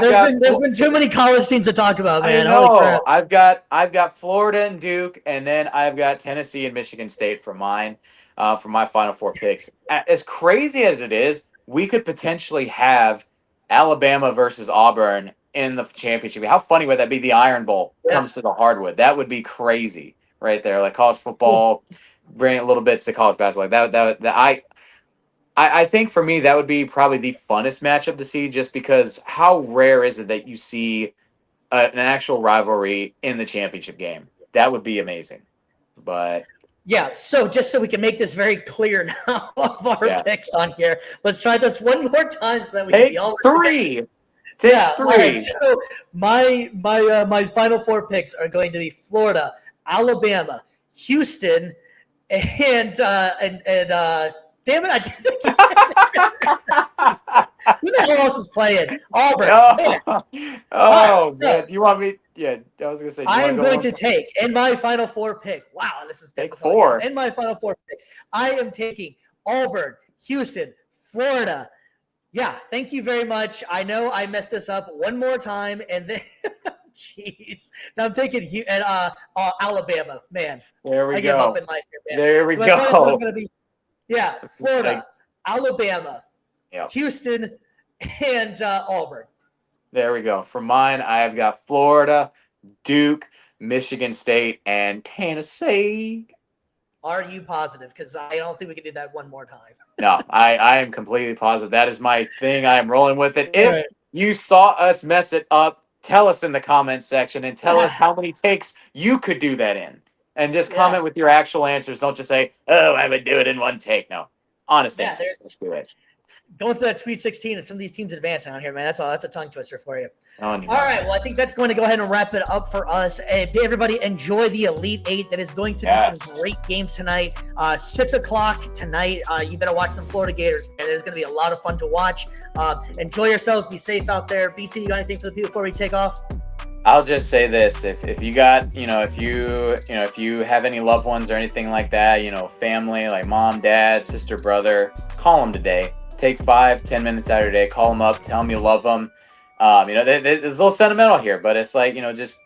[SPEAKER 1] There's been too many college teams to talk about, man.
[SPEAKER 2] I know. Holy crap. I've got Florida and Duke, and then I've got Tennessee and Michigan State for mine, for my Final Four picks. As crazy as it is, we could potentially have Alabama versus Auburn in the championship. How funny would that be? The Iron Bowl comes to the hardwood. That would be crazy right there. Like college football. Bring a little bit to college basketball. I think for me that would be probably the funnest matchup to see, just because how rare is it that you see an actual rivalry in the championship game? That would be amazing. But
[SPEAKER 1] so just so we can make this very clear now of our picks on here, let's try this one more time so that we can be all
[SPEAKER 2] three.
[SPEAKER 1] Three. All right. So my Final Four picks are going to be Florida, Alabama, Houston, and damn it, Who the hell else is playing? Auburn.
[SPEAKER 2] Oh,
[SPEAKER 1] so,
[SPEAKER 2] man. You want me? Yeah, I was going to say.
[SPEAKER 1] I am going to take in my Final Four pick. Wow, this is
[SPEAKER 2] Take
[SPEAKER 1] difficult.
[SPEAKER 2] 4.
[SPEAKER 1] In my Final Four pick, I am taking Auburn, Houston, Florida. Yeah, thank you very much. I know I messed this up one more time, and then, jeez. Now I'm taking Alabama. Man,
[SPEAKER 2] There we
[SPEAKER 1] I give
[SPEAKER 2] go.
[SPEAKER 1] up in life here, man.
[SPEAKER 2] There we
[SPEAKER 1] So my Final Four is
[SPEAKER 2] go.
[SPEAKER 1] going to be, Florida, Alabama,
[SPEAKER 2] Yep.
[SPEAKER 1] Houston, and Auburn.
[SPEAKER 2] There we go. For mine, I have got Florida, Duke, Michigan State, and Tennessee.
[SPEAKER 1] Are you positive? Because I don't think we can do that one more time.
[SPEAKER 2] No, I am completely positive. That is my thing. I am rolling with it. If
[SPEAKER 1] Right.
[SPEAKER 2] you saw us mess it up, tell us in the comment section and tell us how many takes you could do that in. And just comment with your actual answers. Don't just say, oh, I would do it in one take. No. Honest answers. Let's do it.
[SPEAKER 1] Going through that Sweet 16 and some of these teams advancing out here, man. That's all. That's a tongue twister for you.
[SPEAKER 2] Oh, no.
[SPEAKER 1] All right. Well, I think that's going to go ahead and wrap it up for us. And everybody enjoy the Elite Eight. That is going to be some great games tonight. 6 o'clock tonight. You better watch some Florida Gators. And it's going to be a lot of fun to watch. Enjoy yourselves. Be safe out there. BC, you got anything for the people before we take off?
[SPEAKER 2] I'll just say this: if you got, if you have any loved ones or anything like that, family like mom, dad, sister, brother, call them today. Take 5-10 minutes out of your day, call them up, tell them you love them. It's a little sentimental here, but it's like,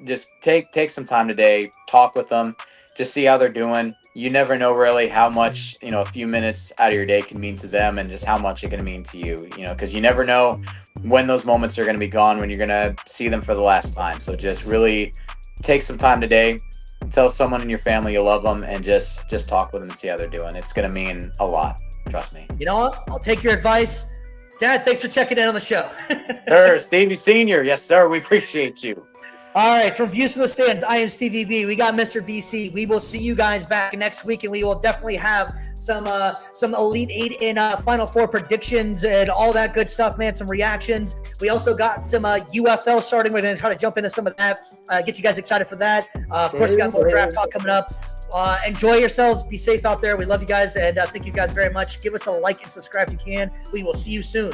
[SPEAKER 2] just take some time today, talk with them, just see how they're doing. You never know really how much, a few minutes out of your day can mean to them and just how much it can mean to you, because you never know when those moments are going to be gone, when you're going to see them for the last time. So just really take some time today, tell someone in your family you love them, and just talk with them and see how they're doing. It's going to mean a lot. Trust me.
[SPEAKER 1] You know what? I'll take your advice. Dad, thanks for checking in on the show.
[SPEAKER 2] Sir, Stevie Sr. Yes, sir. We appreciate you.
[SPEAKER 1] All right. From Views from the Stands, I am Stevie B. We got Mr. BC. We will see you guys back next week, and we will definitely have some Elite Eight and Final Four predictions and all that good stuff, man. Some reactions. We also got some UFL starting. We're going to try to jump into some of that, get you guys excited for that. Of course, we got more draft talk coming up. Enjoy yourselves. Be safe out there. We love you guys, and thank you guys very much. Give us a like and subscribe if you can. We will see you soon.